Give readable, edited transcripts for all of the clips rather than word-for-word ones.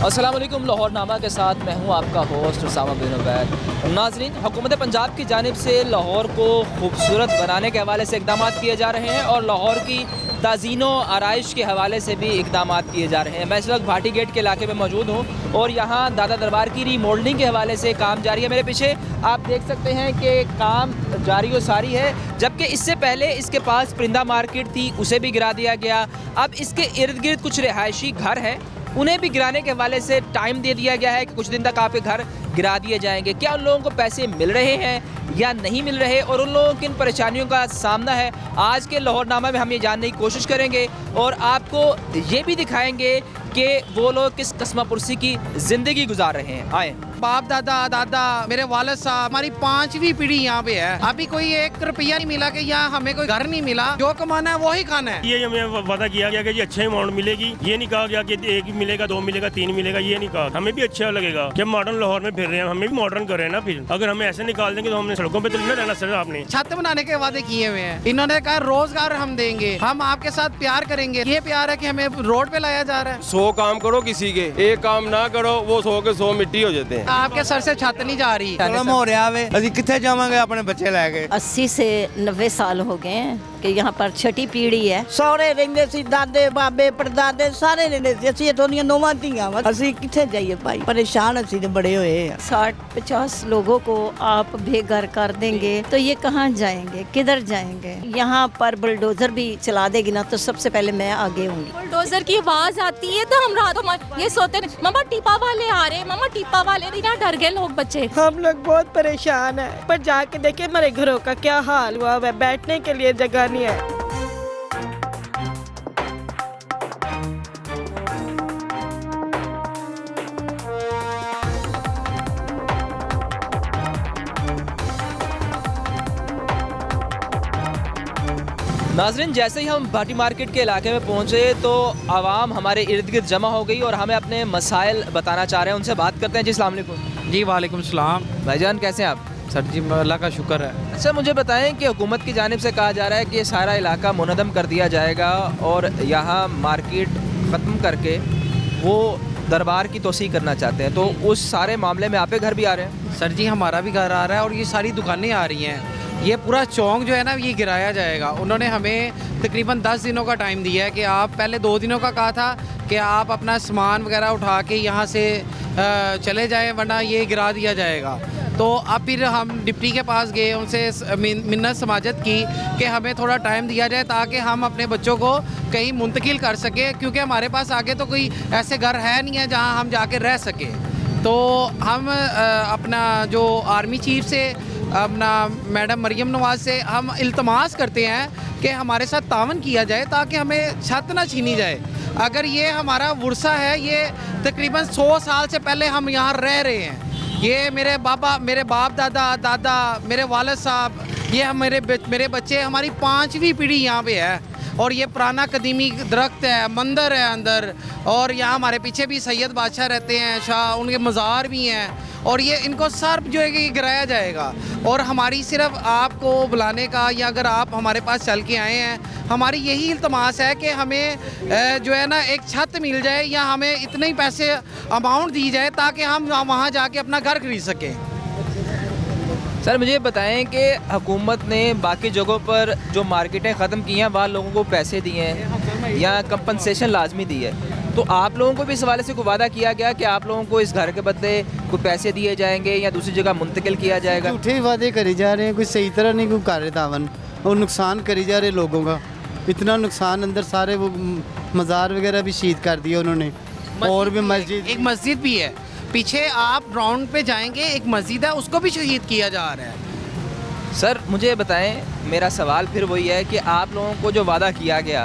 अस्सलाम वालेकुम। लाहौर नामा के साथ मैं हूं आपका होस्ट उसामा बिन उबैद। नाज़रीन, हुकूमत पंजाब की जानिब से लाहौर को खूबसूरत बनाने के हवाले से इक़दाम किए जा रहे हैं और लाहौर की ताज़ीनो आराइश के हवाले से भी इक़दाम किए जा रहे हैं। मैं इस वक्त भाटी गेट के इलाके में मौजूद हूँ और यहाँ दादा दरबार की रीमॉडलिंग के हवाले से काम जारी है। मेरे पीछे आप देख सकते हैं कि काम जारी व सारी है, जबकि इससे पहले इसके पास परिंदा मार्केट थी, उसे भी गिरा दिया गया। अब इसके इर्द गिर्द कुछ रिहायशी घर हैं, उन्हें भी गिराने के हवाले से टाइम दे दिया गया है कि कुछ दिन तक आपके घर गिरा दिए जाएंगे। क्या उन लोगों को पैसे मिल रहे हैं या नहीं मिल रहे और उन लोगों की इन परेशानियों का सामना है, आज के लाहौरनामा में हम ये जानने की कोशिश करेंगे और आपको ये भी दिखाएंगे कि वो लोग किस कस्मा पुरसी की ज़िंदगी गुजार रहे हैं। आए। बाप दादा दादा मेरे वालिद साहब हमारी 5वीं पीढ़ी यहाँ पे है। अभी कोई 1 रुपया नहीं मिला कि यहाँ हमें कोई घर नहीं मिला, जो कमाना है वही खाना है। ये हमें वादा किया गया कि जी अच्छे अमाउंट मिलेगी, ये नहीं कहा गया कि 1 मिलेगा 2 मिलेगा 3 मिलेगा, ये नहीं कहा। हमें भी अच्छा लगेगा कि मॉडर्न लाहौर में फिर रहे हैं, हमें भी मॉडर्न कर रहे हैं ना। फिर अगर हमें ऐसे निकाल देंगे तो हमने सड़कों पे तो नहीं रहना सर। आपने छत बनाने के वादे किए हुए हैं, इन्होंने कहा रोजगार हम देंगे, हम आपके साथ प्यार करेंगे। ये प्यार है कि हमें रोड पे लाया जा रहा है। 100 काम करो किसी के, एक काम ना करो वो 100 के 100 मिट्टी हो जाते हैं। आपके सर से छत नहीं जा रही। कलम हो रहा है, अभी कितने जावांगे अपने बच्चे लेके। 80 से 90 साल हो गए हैं कि यहाँ पर छठी पीढ़ी है। सौरे रहंदे सी, दादे बाबे परदादे सारे रहंदे सी। ਅਸੀਂ इतों नौवां धीआं वा, ਅਸੀਂ किथे जाइए भाई, परेशान ਅਸੀਂ ते बड़े होए हैं। 60-50 लोगों को आप बेघर कर देंगे तो ये कहाँ जाएंगे, किधर जाएंगे? यहाँ पर बुलडोजर भी चला देगी ना तो सबसे पहले मैं आगे होंगी। बुलडोजर की आवाज आती है तो हम रातों में ये सोते हैं, मम्मा टीपा वाले आ रहे, मम्मा टीपा वाले। ना डर गए लोग, बच्चे। हम लोग बहुत परेशान है, पर जाके देखिए हमारे घरों का क्या हाल हुआ है, बैठने के लिए जगह नहीं है। नाज़रीन, जैसे ही हम भाटी मार्केट के इलाके में पहुँचे तो आवाम हमारे इर्द गिर्द जमा हो गई और हमें अपने मसाइल बताना चाह रहे हैं। उनसे बात करते हैं। जी अस्सलाम वालेकुम। जी वालेकुम सलाम। भाईजान कैसे हैं आप? सर जी अल्लाह का शुक्र है। अच्छा, मुझे बताएं कि हुकूमत की जानिब से कहा जा रहा है कि ये सारा इलाका मुनदम कर दिया जाएगा और यहाँ मार्केट ख़त्म करके वो दरबार की तोसी करना चाहते हैं, तो उस सारे मामले में आपके घर भी आ रहे हैं? सर जी हमारा भी घर आ रहा है और ये सारी दुकानें आ रही हैं। ये पूरा चौक जो है ना ये गिराया जाएगा। उन्होंने हमें तकरीबन 10 दिनों का टाइम दिया है कि आप पहले 2 दिनों का कहा था कि आप अपना सामान वगैरह उठा के यहाँ से चले जाएं, वरना ये गिरा दिया जाएगा। तो अब फिर हम डिप्टी के पास गए, उनसे मिन्नत समाजत की कि हमें थोड़ा टाइम दिया जाए ताकि हम अपने बच्चों को कहीं मुंतकिल कर सकें, क्योंकि हमारे पास आगे तो कोई ऐसे घर है नहीं है जहाँ हम जाके रह सकें। तो हम अपना जो आर्मी चीफ से, अपना मैडम मरियम नवाज से हम इल्तमास करते हैं कि हमारे साथ तावन किया जाए ताकि हमें छत ना छीनी जाए। अगर ये हमारा वर्सा है, ये तकरीबन 100 साल से पहले हम यहाँ रह रहे हैं। ये मेरे बाप दादा दादा मेरे वालिद साहब, ये मेरे बच्चे, हमारी 5वीं पीढ़ी यहाँ पे है और ये पुराना कदीमी दरख्त है, मंदिर है अंदर, और यहाँ हमारे पीछे भी सैयद बादशाह रहते हैं, शाह, उनके मज़ार भी हैं, और ये इनको सर्फ जो है कि गिराया जाएगा। और हमारी सिर्फ आपको बुलाने का, या अगर आप हमारे पास चल के आए हैं, हमारी यही इल्तमास है कि हमें जो है ना एक छत मिल जाए या हमें इतने ही पैसे अमाउंट दी जाए ताकि हम वहाँ जाके अपना घर खरीद सकें। सर मुझे बताएं कि हुकूमत ने बाकी जगहों पर जो मार्केटें ख़त्म की हैं वहाँ लोगों को पैसे दिए हैं या कंपनसेशन लाजमी दी है, तो आप लोगों को भी इस हवाले से कोई वादा किया गया कि आप लोगों को इस घर के बदले कोई पैसे दिए जाएंगे या दूसरी जगह मुंतकिल किया जाएगा? झूठे वादे करे जा रहे हैं, कोई सही तरह नहीं कोई कर रहे तावन, और नुकसान करी जा रहे लोगों का। इतना नुकसान, अंदर सारे वो मज़ार वगैरह भी शहीद कर दिए उन्होंने, और भी एक मस्जिद भी है पीछे, आप ग्राउंड पे जाएंगे एक मस्जिद है, उसको भी शहीद किया जा रहा है। सर मुझे बताएं, मेरा सवाल फिर वही है कि आप लोगों को जो वादा किया गया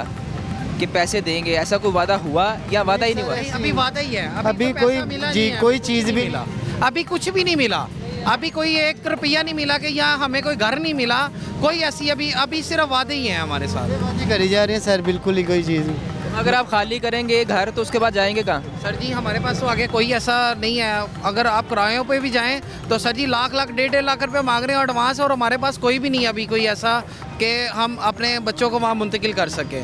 कि पैसे देंगे, ऐसा कोई वादा हुआ या वादा ही नहीं हुआ? अभी वादा ही है, अभी तो कोई जी कोई चीज़ भी मिला, अभी कुछ भी नहीं मिला, अभी कोई 1 रुपया नहीं मिला कि यहाँ हमें कोई घर नहीं मिला, कोई ऐसी अभी सिर्फ वादे ही हैं हमारे साथ। वादे करी जा रहे हैं सर, बिल्कुल ही कोई चीज़ नहीं। अगर आप खाली करेंगे घर तो उसके बाद जाएंगे कहाँ? सर जी हमारे पास तो आगे कोई ऐसा नहीं है। अगर आप किरायों पे भी जाएं तो सर जी लाख 1.5 लाख रुपए मांग रहे हैं एडवांस, और हमारे पास कोई भी नहीं है अभी कोई ऐसा कि हम अपने बच्चों को वहाँ मुंतकिल कर सकें।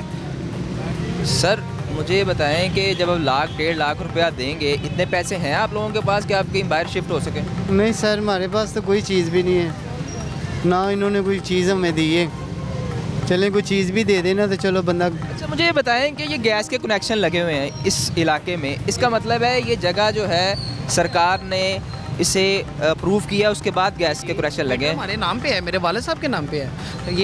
सर मुझे बताएं कि जब आप लाख 1.5 लाख रुपया देंगे, इतने पैसे हैं आप लोगों के पास कि आप कहीं बाहर शिफ्ट हो सके? नहीं सर, हमारे पास तो कोई चीज़ भी नहीं है, ना इन्होंने कोई चीज़ हमें दी है। चलें कोई चीज़ भी दे देना तो चलो बंदा। अच्छा, मुझे ये बताएं कि ये गैस के कनेक्शन लगे हुए हैं इस इलाके में, इसका मतलब है ये जगह जो है सरकार ने इसे अप्रूव किया, उसके बाद गैस के कनेक्शन लगे हैं? हमारे नाम पे है, मेरे वाले साहब के नाम पे है।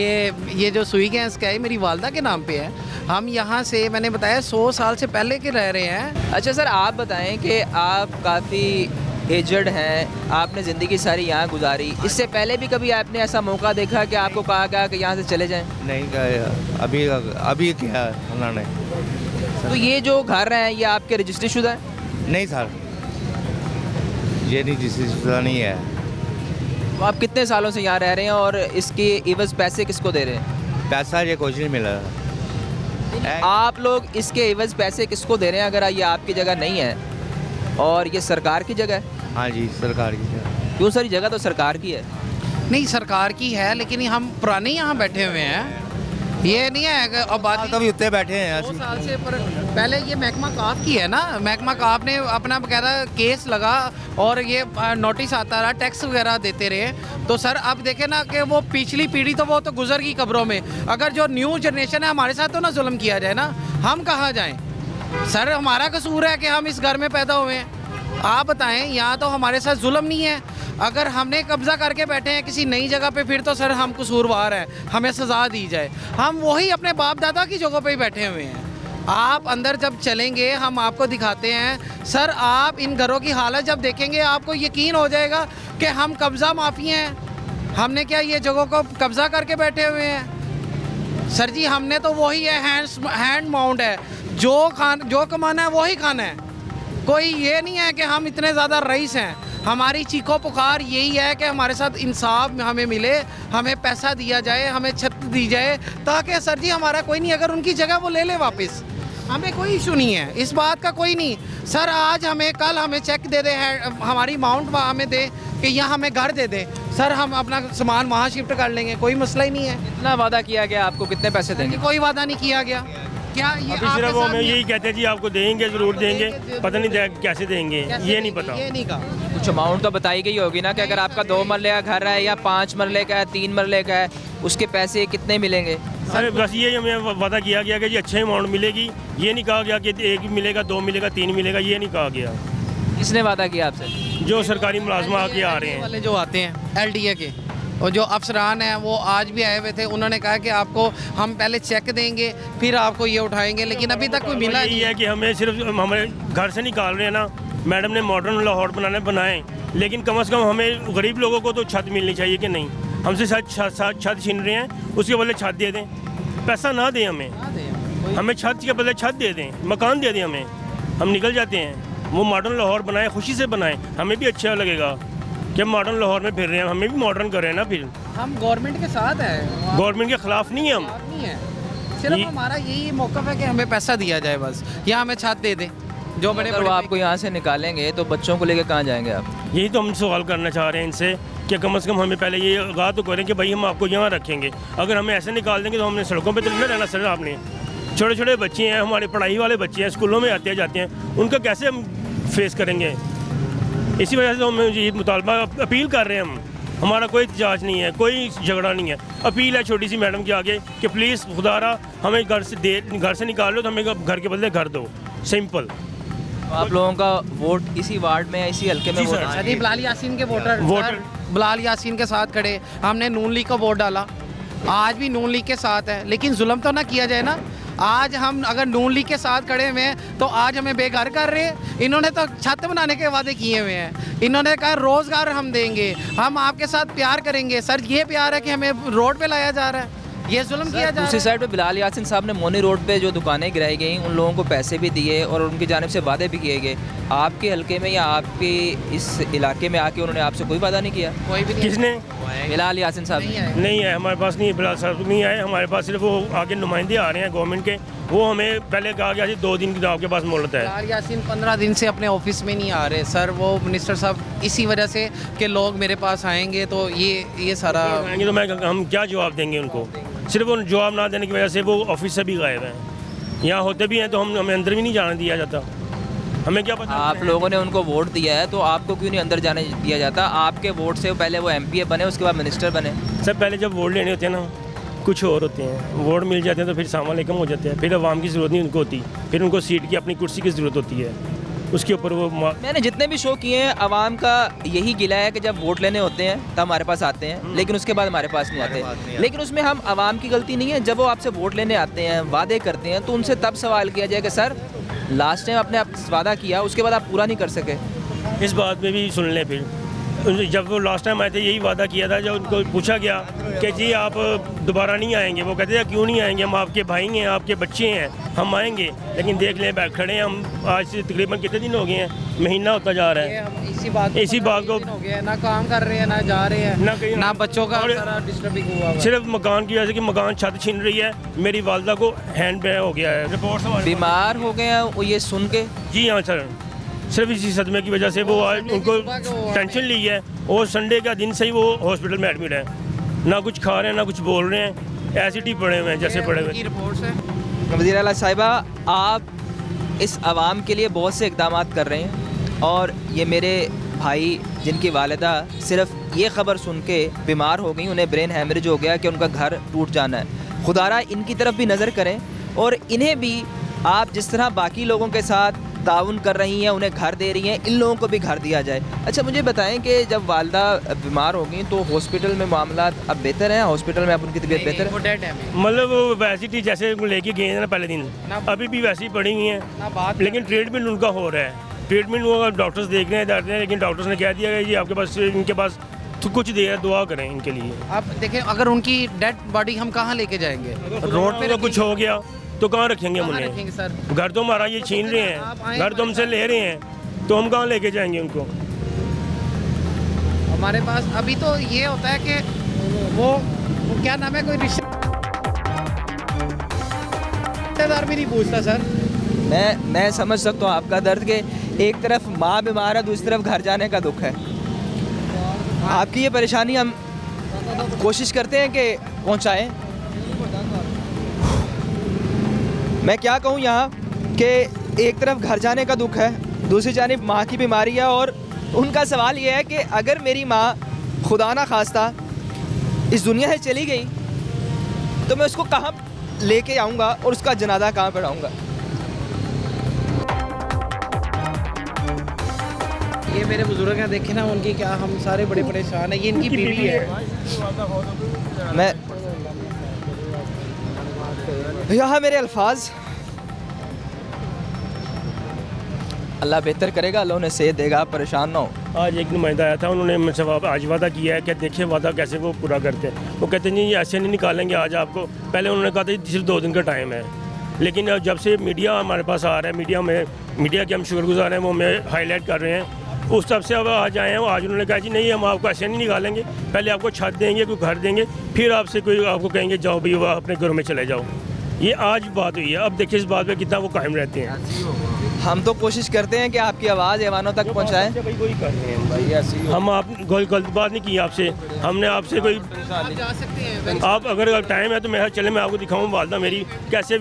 ये जो सुई गैस का है मेरी वालदा के नाम पे है। हम यहाँ से, मैंने बताया 100 साल से पहले के रह रहे हैं। अच्छा सर, आप बताएं कि आप काफ़ी एजड हैं, आपने ज़िंदगी सारी यहाँ गुजारी, इससे पहले भी कभी आपने ऐसा मौका देखा कि आपको कहा गया कि यहाँ से चले जाएं? नहीं, अभी क्या उन्होंने। तो ये जो घर हैं ये आपके रजिस्ट्री शुदा है? नहीं सर, ये नहीं, जिसका नहीं है। तो आप कितने सालों से यहाँ रह रहे हैं और इसके एवज पैसे किसको दे रहे हैं? पैसा ये कुछ नहीं मिला। आप लोग इसके एवज पैसे किसको दे रहे हैं अगर ये आपकी जगह नहीं है और ये सरकार की जगह है? हाँ जी, सरकार की जगह। क्यों सर, ये जगह तो सरकार की है। नहीं, सरकार की है, लेकिन हम पुराने यहाँ बैठे हुए हैं। ये नहीं है कि आबादी कभी उत्ते बैठे हैं 2 साल से, पर पहले ये महकमा काफ की है ना। महकमा काफ ने अपना बकायदा केस लगा और ये नोटिस आता रहा, टैक्स वगैरह देते रहे। तो सर अब देखे ना कि वो पिछली पीढ़ी तो वो तो गुजर गई कब्रों में। अगर जो न्यू जनरेशन है हमारे साथ तो ना जुल्म किया जाए ना, हम कहाँ जाएं? सर हमारा कसूर है कि हम इस घर में पैदा हुए हैं। आप बताएं, यहाँ तो हमारे साथ जुल्म नहीं है। अगर हमने कब्जा करके बैठे हैं किसी नई जगह पे, फिर तो सर हम कसूरवार हैं, हमें सज़ा दी जाए। हम वही अपने बाप दादा की जगह पे ही बैठे हुए हैं। आप अंदर जब चलेंगे हम आपको दिखाते हैं। सर आप इन घरों की हालत जब देखेंगे आपको यकीन हो जाएगा कि हम कब्ज़ा माफ़ी हैं। हमने क्या ये जगहों को कब्ज़ा करके बैठे हुए हैं? सर जी हमने तो वही है, हैंड माउंट है, जो कमाना है वही खाना है। कोई ये नहीं है कि हम इतने ज़्यादा रईस हैं। हमारी चीखो पुकार यही है कि हमारे साथ इंसाफ हमें मिले, हमें पैसा दिया जाए, हमें छत दी जाए, ताकि सर जी हमारा कोई नहीं, अगर उनकी जगह वो ले ले वापस, हमें कोई इशू नहीं है, इस बात का कोई नहीं। सर आज हमें, कल हमें चेक दे दे, हमारी अमाउंट हमें दे कि यहाँ हमें घर दे दे, सर हम अपना सामान वहाँ शिफ्ट कर लेंगे, कोई मसला ही नहीं है। इतना वादा किया गया, आपको कितने पैसे देंगे? कोई वादा नहीं किया गया। क्या ये अभी सिर्फ वो हमें यही कहते हैं जी आपको देंगे, ज़रूर देंगे, पता नहीं कैसे देंगे, ये नहीं पता। ये नहीं कहा। कुछ अमाउंट तो बताई गई होगी ना कि अगर आपका 2 मरले का घर है या 5 मरले का है, 3 मरले का है, उसके पैसे कितने मिलेंगे? अरे बस ये हमें वादा किया गया कि जी अच्छी अमाउंट मिलेगी। ये नहीं कहा गया कि 1 मिलेगा, 2 मिलेगा, 3 मिलेगा, ये नहीं कहा गया। किसने वादा किया आपसे? जो सरकारी मुलाजमा आके आ रहे हैं, वाले जो आते हैं LDA के, और जो अफसरान हैं वो आज भी आए हुए थे। उन्होंने कहा कि आपको हम पहले चेक देंगे फिर आपको ये उठाएंगे, लेकिन अभी तक कोई मिला यही नहीं है कि हमें सिर्फ हमारे घर से निकाल रहे हैं ना। मैडम ने मॉडर्न लाहौर बनाए, लेकिन कम से कम हमें गरीब लोगों को तो छत मिलनी चाहिए कि नहीं। हमसे छत छीन रहे हैं, उसके बदले छत दे दें, पैसा ना दें हमें छत के बदले छत दे दें, मकान दे दें हमें, हम निकल जाते हैं। वो मॉडर्न लाहौर बनाए, खुशी से बनाए, हमें भी अच्छा लगेगा कि हम मॉडर्न लाहौर में फिर रहे हैं, हमें भी मॉडर्न कर रहे हैं ना। फिर हम गवर्नमेंट के साथ हैं, गवर्नमेंट के खिलाफ नहीं है हम। नहीं है, सिर्फ हमारा यही मौक़िफ़ है कि हमें पैसा दिया जाए बस, या हमें छत दे दे। जो बड़े अगर वो आपको यहाँ से निकालेंगे तो बच्चों को लेकर कहाँ जाएंगे आप? यही तो हम सवाल करना चाह रहे हैं इनसे कि कम से कम हमें पहले ये आगाह तो करें कि भाई हम आपको यहाँ रखेंगे। अगर हमें ऐसे निकाल देंगे तो हमने सड़कों पे तो नहीं रहना सर। आपने छोटे छोटे बच्चे हैं, हमारे पढ़ाई वाले बच्चे हैं, स्कूलों में आते जाते हैं, उनका कैसे हम फेस करेंगे? इसी वजह से हम ये मुतालबा अपील कर रहे हैं। हमारा कोई एहतजाज नहीं है, कोई झगड़ा नहीं है, अपील है छोटी सी मैडम के आगे कि प्लीज़ खुदारा हमें घर से निकाल लो तो हमें घर के बदले घर दो, सिंपल। आप लोगों का वोट इसी वार्ड में, इसी हल्के में जी वोट सर। है? अभी बिलाल यासीन के वोटर बिलाल यासीन के साथ खड़े, हमने नून लीग को वोट डाला, आज भी नून लीग के साथ है, लेकिन जुल्म तो ना किया जाए ना। आज हम अगर नून लीग के साथ खड़े हुए हैं तो आज हमें बेघर कर रहे हैं। इन्होंने तो छत बनाने के वादे किए हुए हैं, इन्होंने कहा रोज़गार हम देंगे, हम आपके साथ प्यार करेंगे। सर ये प्यार है कि हमें रोड पे लाया जा रहा है, ये जुल्म किया जा रहा दूसरी है। साइड पे बिलाल यासिन साहब ने मोनी रोड पे जो दुकानें गिराई गई उन लोगों को पैसे भी दिए और उनकी जानिब से वादे भी किए गए। आपके हल्के में या आपके इस इलाके में आके उन्होंने आपसे कोई वादा नहीं किया? कोई भी नहीं किसने? बिलाल यासिन साहब नहीं है। नहीं है, हमारे पास नहीं है, बिलाल साहब नहीं आए हमारे पास। सिर्फ वो आगे नुमाइंदे आ रहे हैं गवर्नमेंट के, वो हमें पहले कहा गया 2 दिन की आपके पास मोहलत है। बिलाल यासीन 15 दिन से अपने ऑफिस में नहीं आ रहे सर। वो मिनिस्टर साहब इसी वजह से कि लोग मेरे पास आएंगे तो ये सारा आएंगे तो हम क्या जवाब देंगे उनको? सिर्फ उन जवाब ना देने की वजह से वो ऑफिस से भी गायब हैं। यहाँ होते भी हैं तो हमें अंदर भी नहीं जाने दिया जाता। हमें क्या पता। आप लोगों ने उनको वोट दिया है तो आपको क्यों नहीं अंदर जाने दिया जाता? आपके वोट से पहले वो एमपीए बने, उसके बाद मिनिस्टर बने। सब पहले जब वोट लेने होते हैं ना कुछ और होते हैं, वोट मिल जाते हैं तो फिर सामान लेकम हो जाते हैं, फिर आवाम की ज़रूरत नहीं उनको होती, फिर उनको सीट की अपनी कुर्सी की ज़रूरत होती है, उसके ऊपर वो मैंने जितने भी शो किए हैं आवाम का यही गिला है कि जब वोट लेने होते हैं तब हमारे पास आते हैं, लेकिन उसके बाद हमारे पास नहीं आते। लेकिन उसमें हम आवाम की गलती नहीं है, जब वो आपसे वोट लेने आते हैं, वादे करते हैं, तो उनसे तब सवाल किया जाए कि सर लास्ट टाइम आपने वादा किया उसके बाद आप पूरा नहीं कर सके। इस बात में भी सुन लें। फिर जब वो लास्ट टाइम आए थे यही वादा किया था, जब उनको पूछा गया कि जी आप दोबारा नहीं आएंगे, वो कहते हैं क्यों नहीं आएंगे, हम आपके भाई हैं, आपके बच्चे हैं, हम आएंगे। लेकिन देख लें बैठ खड़े हैं हम, आज से तकरीबन कितने दिन हो गए हैं, महीना होता जा रहा है। इसी बात को हो गया, ना काम कर रहे हैं, ना जा रहे हैं, ना कहीं, ना बच्चों का सारा डिस्टर्बिंग हुआ हुआ है। सिर्फ मकान की वजह से कि मकान छत छीन रही है, मेरी वालदा को हैंड बैग हो गया है। रिपोर्ट बीमार हो गए हैं वो ये सुन के? जी हाँ सर, सिर्फ इसी सदमे की वजह से वो आज उनको टेंशन ली है और संडे का दिन से ही वो हॉस्पिटल में एडमिट है, ना कुछ खा रहे हैं ना कुछ बोल रहे हैं, एसिड ही पड़े हुए हैं जैसे पड़े हुए। रिपोर्ट्स है। वज़ीर आला साहिबा, आप इस आवाम के लिए बहुत से इक़दाम कर रहे हैं और ये मेरे भाई जिनकी वालिदा सिर्फ ये ख़बर सुन के बीमार हो गई, उन्हें ब्रेन हैमरेज हो गया कि उनका घर टूट जाना है, खुदारा इनकी तरफ भी नज़र करें और इन्हें भी आप जिस तरह बाकी लोगों के साथ ताउन कर रही हैं, उन्हें घर दे रही हैं, इन लोगों को भी घर दिया जाए। अच्छा मुझे बताएं कि जब वालदा बीमार हो गई तो हॉस्पिटल में मामला अब बेहतर हैं? हॉस्पिटल में अब उनकी तबीयत बेहतर है? वो डेड है। मतलब वो वैसी थी जैसे लेके गए हैं ना पहले दिन, अभी भी वैसी पड़ी हुई हैं, लेकिन ट्रीटमेंट उनका हो रहा है। ट्रीटमेंट वो डॉक्टर्स देख रहे हैं, जाते हैं, लेकिन डॉक्टर्स ने कह दिया जी आपके पास, इनके पास तो कुछ देर दुआ करें इनके लिए। आप देखें अगर उनकी डेड बॉडी हम कहाँ लेके जाएंगे? रोड पे कुछ हो गया तो कहाँ रखेंगे हम उन्हें? रखेंगे सर? घर तो हमारा ये छीन रहे हैं, घर तो हमसे ले रहे हैं, तो हम कहाँ लेके जाएंगे उनको? हमारे पास अभी तो ये होता है कि वो क्या नाम है, कोई रिश्तेदार भी नहीं पूछता सर। मैं समझ सकता हूँ आपका दर्द कि एक तरफ माँ बीमार है, दूसरी तरफ घर जाने का दुख है। आपकी ये परेशानी हम कोशिश करते हैं कि पहुँचाएँ। मैं क्या कहूँ यहाँ कि एक तरफ घर जाने का दुख है, दूसरी जानिब माँ की बीमारी है और उनका सवाल ये है कि अगर मेरी माँ खुदा ना खास्ता इस दुनिया से चली गई तो मैं उसको कहाँ लेके आऊँगा और उसका जनाजा कहाँ पढ़ाऊँगा? ये मेरे बुजुर्ग हैं, देखे ना उनकी क्या, हम सारे बड़े परेशान हैं। ये इनकी बीवी है। मैं यहाँ मेरे अल्फाज, अल्लाह बेहतर करेगा, अल्लाह उन्हें सेहत देगा, आप परेशान ना हो। आज एक नुमाइंदा आया था, उन्होंने मुझसे आज वादा किया है कि देखिए वादा कैसे वो पूरा करते हैं। वो कहते हैं नहीं ऐसे नहीं निकालेंगे आज आपको, पहले उन्होंने कहा था सिर्फ 2 दिन का टाइम है, लेकिन जब से मीडिया हमारे पास आ रहा है, मीडिया के हम शुक्रगुजार हैं, वो हमें हाईलाइट कर रहे हैं, उस तब से अब आज आए हैं। आज उन्होंने कहा जी नहीं हम आपको ऐसे नहीं निकालेंगे, पहले आपको छत देंगे, कोई घर देंगे, फिर आपसे कोई आपको कहेंगे जाओ भी वह अपने घरों में चले जाओ। ये आज बात हुई है, अब देखिए इस बात पे कितना वो कायम रहते हैं। हम तो कोशिश करते हैं कि आपकी आवाज़ ऐवानों तक पहुँचाएँ। हम आप कोई गलत बात नहीं की आपसे, हमने आपसे कोई जा सकते हैं। आप अगर टाइम है तो मेरा चले मैं आपको दिखाऊँ वालदा मेरी कैसे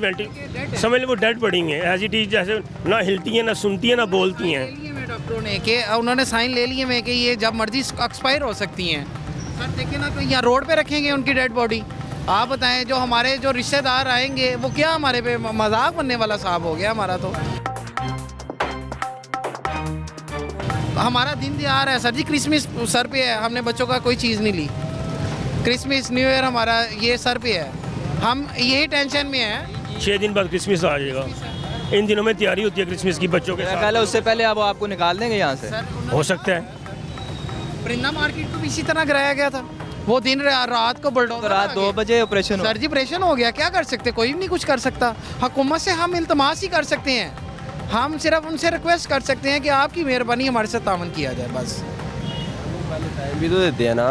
समझ लो वो डेड पड़ी हैं, एज इट इज, जैसे ना हिलती हैं, ना सुनती हैं, ना बोलती हैं। डॉक्टरों ने कि उन्होंने साइन ले लिए में कि ये जब मर्जी एक्सपायर हो सकती हैं। सर देखिए ना, तो यहाँ रोड पे रखेंगे उनकी डेड बॉडी। आप बताएं जो हमारे जो रिश्तेदार आएंगे वो क्या हमारे पे मजाक बनने वाला साहब हो गया हमारा। तो हमारा दिन त्योहार है सर जी, क्रिसमस सर पे है, हमने बच्चों का कोई चीज़ नहीं ली। क्रिसमस न्यू ईयर हमारा ये सर पे है, हम यही टेंशन में हैं। 6 दिन बाद क्रिसमस आ जाएगा, इन दिनों में तैयारी होती है क्रिसमस की बच्चों के साथ। उससे पहले अब आपको निकाल देंगे यहाँ से? हो सकता है। परिंदा मार्केट को भी इसी तरह कराया गया था, वो दिन रात को बुलडोजर, तो रात 2 बजे ऑपरेशन सर जी ऑपरेशन हो गया। क्या कर सकते, कोई भी नहीं कुछ कर सकता। हुकूमत से हम इल्तमास ही कर सकते हैं, हम सिर्फ उनसे रिक्वेस्ट कर सकते हैं कि आपकी मेहरबानी हमारे साथ तावन किया जाए बस। पहले टाइम भी तो देते हैं ना,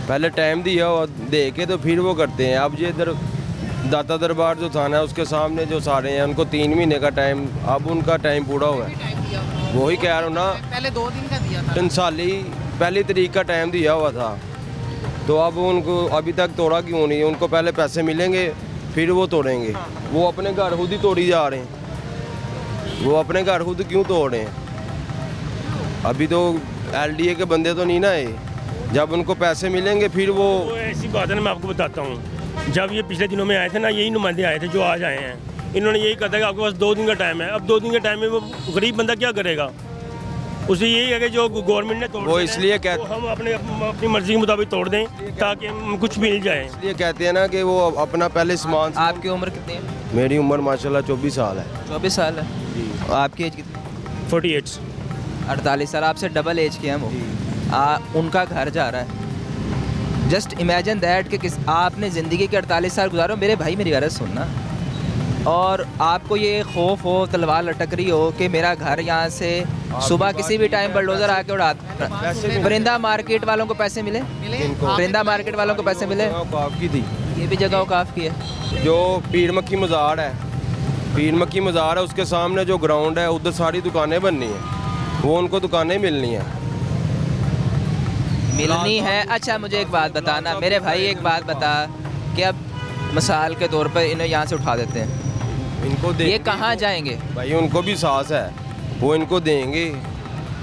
पहले टाइम दिया और दे के तो फिर वो करते हैं। अब ये इधर दाता दरबार जो थाना है उसके सामने जो सारे हैं उनको 3 महीने का टाइम, अब उनका टाइम पूरा हुआ है। वही कह रहा हूँ ना, पहले 2 दिन का दिया था, 3 साली पहली तारीख का टाइम दिया हुआ था, तो अब उनको अभी तक तोड़ा क्यों नहीं? उनको पहले पैसे मिलेंगे फिर वो तोड़ेंगे। वो अपने घर खुद ही तोड़ी जा रहे हैं, वो अपने घर खुद क्यों तोड़ रहे हैं? अभी तो LDA के बंदे तो नहीं ना आए, जब उनको पैसे मिलेंगे फिर वो ऐसी बात है ना, मैं आपको बताता हूँ। जब ये पिछले दिनों में आए थे ना, यही नुमाइंदे आए थे जो आज आए हैं, इन्होंने यही कहा था कि आपके पास 2 दिन का टाइम है। अब 2 दिन के टाइम में वो गरीब बंदा क्या करेगा? उसे यही है कि जो गवर्नमेंट ने तोड़ वो इसलिए वो हम अपनी मर्जी के मुताबिक तोड़ दें ताकि हम कुछ मिल जाए। इसलिए कहते हैं ना कि वो अपना पहले सामान। आपकी उम्र कितनी है? मेरी उम्र माशाल्लाह 24 साल है। 24 साल है और आपकी एज कितनी? 48। 48 साल, आपसे डबल एज के हैं वो। उनका घर जा रहा है। जस्ट इमेजिन दैट कि आपने ज़िंदगी के 48 साल गुजारो। मेरे भाई मेरी गरज सुनना, और आपको ये खौफ हो, तलवार लटक रही हो कि मेरा घर यहाँ से सुबह किसी भी टाइम बलडोजर आके उड़ा। परिंदा मार्केट वालों को पैसे मिले? परिंदा मार्केट वालों को पैसे मिले? औकाफ की थी, ये भी जगह औकाफ की है। जो पीर मक्खी मज़ार है, पीर मक्खी मज़ार है, उसके सामने जो ग्राउंड है उधर सारी दुकानें बननी हैं, वो उनको दुकानें मिलनी हैं। मिलनी है। अच्छा मुझे एक बात बताना मेरे भाई, एक बात बता कि अब मिसाल के तौर पर इन्हें यहाँ से उठा देते हैं, इनको ये कहाँ जाएंगे? भाई उनको भी सांस है, वो इनको देंगे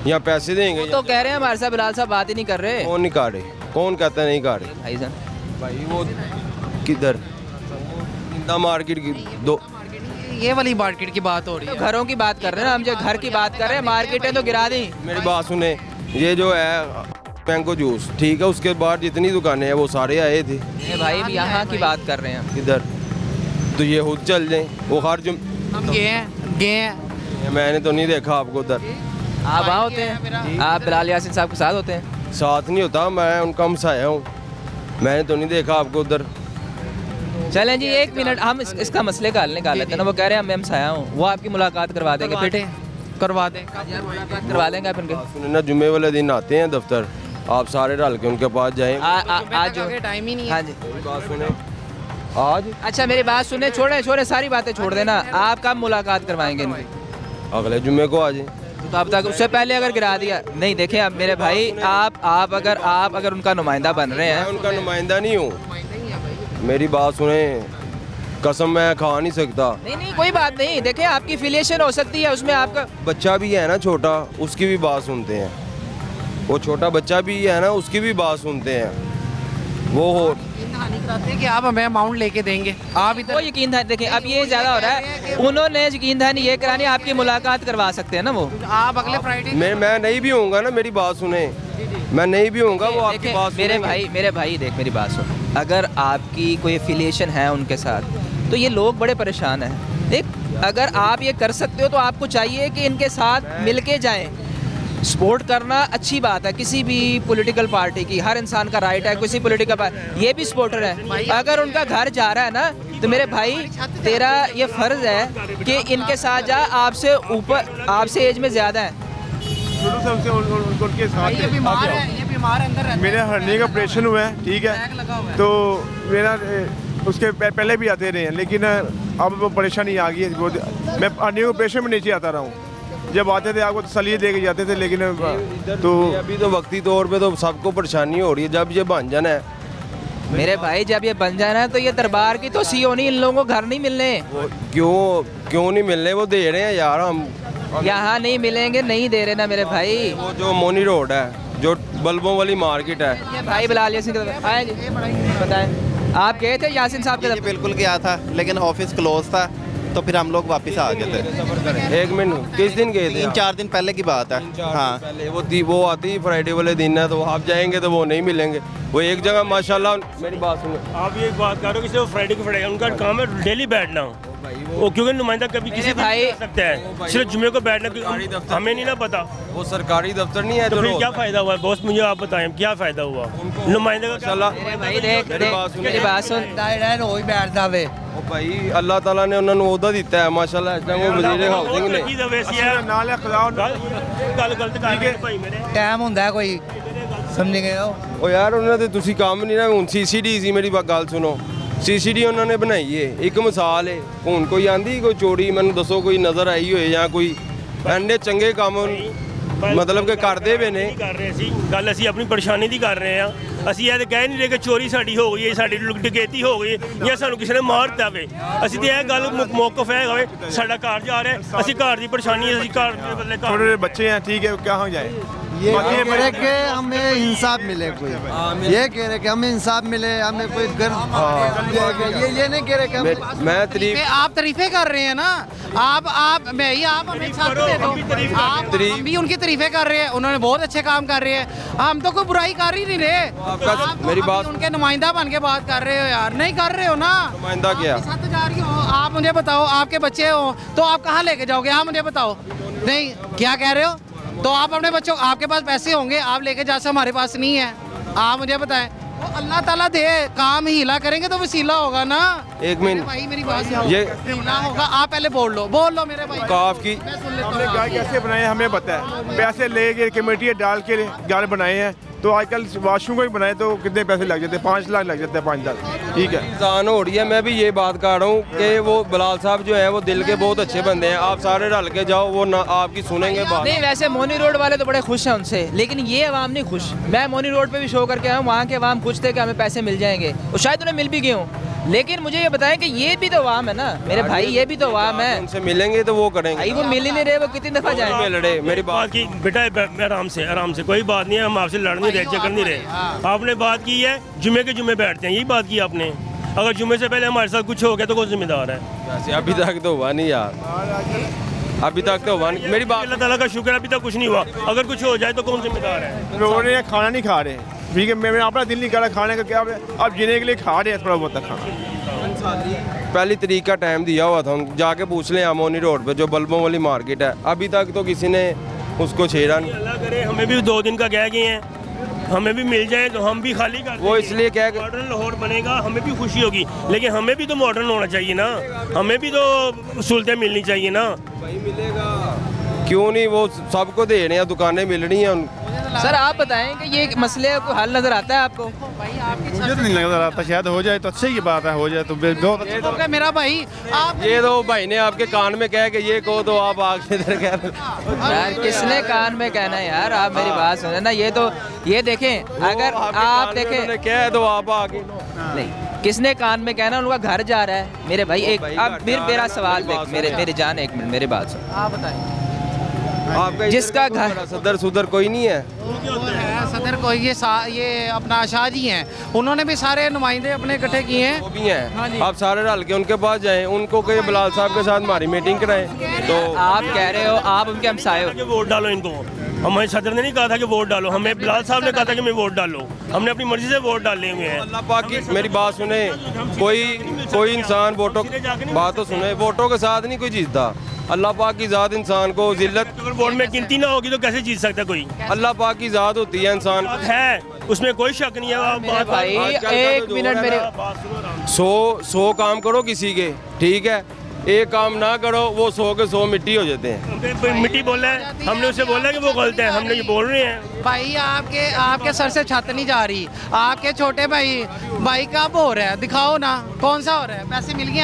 या पैसे देंगे? तो कह रहे हैं हमारे साथ बिलाल साहब बात ही नहीं कर रहे। कौन नहीं काटे? कौन कहता है नहीं काटे? भाई साहब भाई वो किधर परिंदा मार्केट की दो, ये वाली मार्केट की बात हो रही तो है। घरों की बात कर रहे हैं ना, हम जो घर की बात कर रहे हैं। मार्केटें तो गिरा दी। मेरी बात सुने, ये जो है मैंगो जूस ठीक है, उसके बाद जितनी दुकानें हैं वो सारे आए थे। ये भाई हम यहाँ की बात कर रहे हैं। किधर? तो ये खुद चल जाए, वो हर हम गए हैं। मैंने तो नहीं देखा आपको उधर। आप वहाँ होते हैं? आप बिलाल यासीन साहब के साथ होते हैं? साथ नहीं होता, मैं उनका हमसाया हूँ, मैंने तो नहीं देखा आपको उधर। चलें जी 1 मिनट, हम इसका मसले का हल निकाल लेते हैं ना। वो कह रहे हैं मैं हमसाया हूँ, वो आपकी मुलाकात करवा देंगे, फिर करवा दें। करवा देंगे आप इनके। सुने ना, जुम्मे वाले दिन आते हैं दफ्तर, आप सारे रल के उनके पास जाएं। आज टाइम ही नहीं हाँ जी। बात सुने आज, अच्छा मेरी बात सुने, छोड़े सारी बातें छोड़ देना। आप कब मुलाकात करवाएंगे इनकी? अगले जुम्मे को आ जाए। तो अब तक उससे पहले अगर गिरा दिया नहीं। देखें अब मेरे भाई, आप अगर उनका नुमाइंदा बन रहे हैं। मैं उनका नुमाइंदा नहीं हूँ, मेरी बात सुने, कसम मैं खा नहीं सकता। नहीं कोई बात नहीं। देखें आपकी फिलिएशन हो सकती है उसमें, आपका बच्चा भी है ना छोटा, उसकी भी बात सुनते हैं। वो छोटा बच्चा भी है ना, उसकी भी बात सुनते हैं। वो हो कि आप हमें अमाउंट लेके देंगे, आप इधर वो यकीन था। देखिए अब ये ज़्यादा हो रहा है। उन्होंने यकीन था नहीं ये करानी, आपकी मुलाकात करवा सकते हैं ना वो। आप अगले फ्राइडे। मैं नहीं भी होऊंगा ना, मेरी बात सुने, मैं नहीं भी होऊंगा, वो आपकी बात सुनेंगे। मेरे भाई देख मेरी बात सुन, अगर आपकी कोई एफिलिएशन है उनके साथ तो ये लोग बड़े परेशान हैं। देख अगर आप ये कर सकते हो तो आपको चाहिए कि इनके साथ मिल के जाएँ। सपोर्ट करना अच्छी बात है किसी भी पॉलिटिकल पार्टी की, हर इंसान का राइट है। किसी पॉलिटिकल पार्टी ये भी सपोर्टर है। अगर उनका घर जा रहा है ना, तो मेरे भाई तेरा ये फ़र्ज़ है कि इनके साथ जा। आपसे ऊपर, आपसे एज में ज़्यादा है। उनके साथ ये बीमार है अंदर रहता है। मेरे हर्निया का ऑपरेशन हुआ है, ठीक है, तो मेरा उसके पहले भी आते रहे हैं, लेकिन अब वो परेशानी आ गई है। मैं हर्निया के ऑपरेशन में नीचे आता रहा हूँ, जब आते थे आपको तसल्ली दे के जाते थे, लेकिन तो अभी तो वक्ती तौर पे तो सबको परेशानी हो रही है। जब ये बन जाना है मेरे भाई, जब ये बन जाना है तो ये दरबार की तो सी होनी, इन लोगों को घर नहीं मिलने। क्यों नहीं मिलने? वो दे रहे हैं यार, हम यहाँ नहीं मिलेंगे, नहीं दे रहे ना मेरे भाई। वो जो मोनी रोड है, जो बल्बों वाली मार्केट है। ये भाई बिलाल यासीन आए जी, बताएं आप गए थे यासीन साहब के? बिल्कुल गया था, लेकिन ऑफिस क्लोज था, तो फिर हम लोग वापस आ गए थे। 1 मिनट, किस दिन गए थे? 3-4 दिन पहले की बात है। हाँ पहले वो आती फ्राइडे वाले दिन है, तो आप जाएंगे तो वो नहीं मिलेंगे। वो एक जगह माशाल्लाह। मेरी बात सुनो, आप ये बात कर रहे हो कि सिर्फ फ्राइडे को फ्राइडे, उनका काम है डेली बैठना। वो क्योंकि नुमाइंदा कभी किसी दिन भाई नहीं कर सकता है, सिर्फ जुम्मे को बैठना। हमें नहीं ना पता, वो सरकारी दफ्तर नहीं है। तो फिर क्या फायदा हुआ बॉस? मुझे आप बताएं क्या फायदा हुआ नुमाइंदा का? मेरे भाई देख मेरी बात सुन। ਉਹ ਭਾਈ ਅੱਲਾਹ ਤਾਲਾ ਨੇ ਉਹਨਾਂ ਨੂੰ ਉਹਦਾ ਦਿੱਤਾ ਹੈ ਮਾਸ਼ਾਅੱਲਾ। ਇਸ ਟਾਈਮ ਉਹ ਵਜ਼ੀਰ ਹਾਊਸਿੰਗ ਨੇ। ਨਾਲ ਖੁਦਾ ਗੱਲ ਗਲਤ ਕਰ ਗਏ ਭਾਈ ਮੇਰੇ। ਟਾਈਮ ਹੁੰਦਾ ਕੋਈ, ਸਮਝ ਗਏ ਹੋ? ਉਹ ਯਾਰ ਉਹਨਾਂ ਦੇ ਤੁਸੀਂ ਕੰਮ ਨਹੀਂ ਨਾ। ਹੁਣ CCD ਸੀ, ਮੇਰੀ ਗੱਲ ਸੁਣੋ, CCD ਉਹਨਾਂ ਨੇ ਬਣਾਈ ਏ, ਇੱਕ ਮਿਸਾਲ ਏ। ਹੁਣ ਕੋਈ ਆਂਦੀ ਕੋਈ ਚੋਰੀ ਮੈਨੂੰ ਦੱਸੋ, ਕੋਈ ਨਜ਼ਰ ਆਈ ਹੋਏ ਜਾਂ ਕੋਈ ਐਨੇ ਚੰਗੇ ਕੰਮ ਮਤਲਬ ਕਿ ਕਰਦੇ ਵੇ ਨੇ। ਕਰ ਰਹੇ ਸੀ ਗੱਲ, ਅਸੀਂ ਆਪਣੀ ਪਰੇਸ਼ਾਨੀ ਦੀ ਕਰ ਰਹੇ ਆ। ਅਸੀਂ ਇਹ ਤਾਂ ਕਹਿ ਨਹੀਂ ਰਹੇ ਕਿ ਚੋਰੀ ਸਾਡੀ ਹੋ ਗਈ ਹੈ, ਸਾਡੀ ਲੁੱਟ ਡਕੈਤੀ ਹੋ ਗਈ ਜਾਂ ਸਾਨੂੰ ਕਿਸੇ ਨੇ ਮਾਰ ਦਿੱਤਾ ਵੇ। ਅਸੀਂ ਤੇ ਇਹ ਗੱਲ ਮੌਕਫ ਹੈ ਹੋਵੇ ਸਾਡਾ ਘਰ ਜਾ ਰਿਹਾ, ਅਸੀਂ ਘਰ ਦੀ ਪਰੇਸ਼ਾਨੀ ਹੈ, ਅਸੀਂ ਘਰ ਦੇ ਬਦਲੇ ਘਰ छोटे बच्चे हैं, ठीक है, कहाँ जाए? ये कह रहे कि हमें इंसाफ मिले, कोई ये कह रहे कि हमें इंसाफ मिले, हमें कोई घर ये नहीं कह रहे कि हमें मैं तारीफ आप तारीफें कर रहे हैं ना, आप हमें साथ दे दो, हम भी उनकी तारीफें कर रहे हैं, उन्होंने बहुत अच्छे काम कर रहे हैं, हम तो कोई बुराई कर ही नहीं रहे। मेरी बात उनके नुमाइंदा बन के बात कर रहे हो यार, नहीं कर रहे हो ना। नुमाइंदा क्या? साथ जा रही हो आप, मुझे बताओ, आपके बच्चे हो तो आप कहाँ लेके जाओगे? हाँ मुझे बताओ, नहीं क्या कह रहे हो? तो आप अपने बच्चों, आपके पास पैसे होंगे, आप लेके जा सकते, हमारे पास नहीं है, आप मुझे बताएं। वो अल्लाह ताला दे, काम हीला करेंगे तो वसीला होगा ना। एक मिनट भाई मेरी बात सुनो, ये हीला होगा, आप पहले बोल लो मेरे भाई। काफ की मैं सुन लेता हमने हूँ। घर कैसे बनाए हमें पता है, पैसे लेके कमेटी डाल के घर बनाए हैं। तो आजकल वाशरूम को भी बनाए तो कितने पैसे लग जाते हैं? 5 लाख लग जाते हैं, 5-10, ठीक है। इंसान हो रही है। मैं भी ये बात कर रहा हूँ कि वो बिलाल साहब जो है वो दिल के बहुत अच्छे बंदे हैं, आप सारे रल के जाओ, वो ना आपकी सुनेंगे बात। नहीं, वैसे मोनी रोड वाले तो बड़े खुश हैं उनसे, लेकिन ये अवाम नहीं खुश। मैं मोनी रोड पे भी शो करके आया हूँ, वहाँ के अवाम खुश थे कि हमें पैसे मिल जाएंगे, और शायद उन्हें मिल भी गए हों। लेकिन मुझे ये बताएं कि ये भी तो अवाम है ना मेरे भाई, ये भी तो अवाम है। उनसे मिलेंगे तो वो करेंगे। भाई वो मिल ही नहीं रहे, वो कितनी दफा जाए मिल रहे। मेरी बात की बेटा आराम से कोई बात नहीं है, हम आपसे लड़ नहीं रहे, झगड़ नहीं रहे। आपने बात की है जुमे के जुमे बैठते हैं, यही बात की आपने। अगर जुमे से पहले हमारे साथ कुछ हो गया तो कौन जिम्मेदार है? वैसे अभी तक तो हुआ नहीं यार, अभी तक तो हुआ नहीं। मेरी बात अल्लाह ताला का शुक्र है अभी तक कुछ नहीं हुआ, अगर कुछ हो जाए तो कौन जिम्मेदार है? रो रहे हैं, खाना नहीं खा रहे, ठीक है, मैं अपना दिल नहीं कर रहा खाने का, क्या अब जीने के लिए खा रहे हैं थोड़ा बहुत खाना। पहली तारीख का टाइम दिया हुआ था, जाके पूछ लें अमोनी रोड पे जो बल्बों वाली मार्केट है, अभी तक तो किसी ने उसको छेड़ा नहीं। अल्लाह करे हमें भी 2 दिन का कह गए हैं, हमें भी मिल जाए तो हम भी खाली कर वो इसलिए क्या मॉडर्न लाहौर बनेगा, हमें भी खुशी होगी, लेकिन हमें भी तो मॉडर्न होना चाहिए ना, हमें भी तो सहूलतें मिलनी चाहिए ना। भाई मिलेगा क्यों नहीं, वो सबको दे रहे हैं, दुकानें मिल रही हैं। सर आप बताएं कि ये मसले को हल नजर आता है आपको? मुझे तो नहीं नजर आता, शायद हो जाए तो अच्छी की बात है, हो जाए तो बहुत अच्छी बात है। मेरा भाई आप ये तो भाई ने आपके कान में कह के ये कहो तो आप आगे इधर कह रहे हो। यार किसने कान में कहना है यार, आप मेरी बात सुने ना, ये तो ये देखें, अगर आप देखें कह दो आप आगे नहीं, किसने कान में कहना, उनका घर जा रहा है मेरे भाई। एक अब फिर मेरा सवाल देख, मेरे जान एक मिनट मेरी बात सुन, आप बताएं। आपका जिसका घर सदर सुदर कोई नहीं है, सदर को ये अपना शाह जी हैं, उन्होंने भी सारे नुमाइंदे अपने इकट्ठे किए हैं, वो भी हाँ जी। हैं। आप सारे रल के उनके पास जाएं, उनको कहीं बिलाल साहब के साथ हमारी मीटिंग कराएं। तो आप कह रहे हो आप उनके हमसाए हो, वोट डालो इनको, हमें सदर ने नहीं कहा था कि वोट डालो, हमें बिलाल साहब ने कहा था कि मैं वोट डालो, हमने अपनी मर्जी से वोट डाले हुए हैं। अल्लाह पाक की मेरी बात सुने, कोई इंसान वोटों बात तो सुने, वोटों के साथ नहीं कोई जीतता, अल्लाह पाक की ज़ात इंसान को जिल्लत, अगर वोट में गिनती ना होगी तो कैसे जीत सकता कोई? अल्लाह पाक की ज़ात होती है इंसान है, उसमें कोई शक नहीं है। आप मेरे भाई एक मिनट मेरे 100 काम करो किसी के, ठीक है, एक काम ना करो वो 100 के 100 मिट्टी हो जाते हैं। मिट्टी बोला है, हमने उसे बोला कि वो गलत है, हमने ये बोल रहे हैं। भाई आपके सर से छत नहीं जा रही, आपके छोटे भाई कब हो रहा है, दिखाओ ना कौन सा हो रहा है? पैसे मिल गए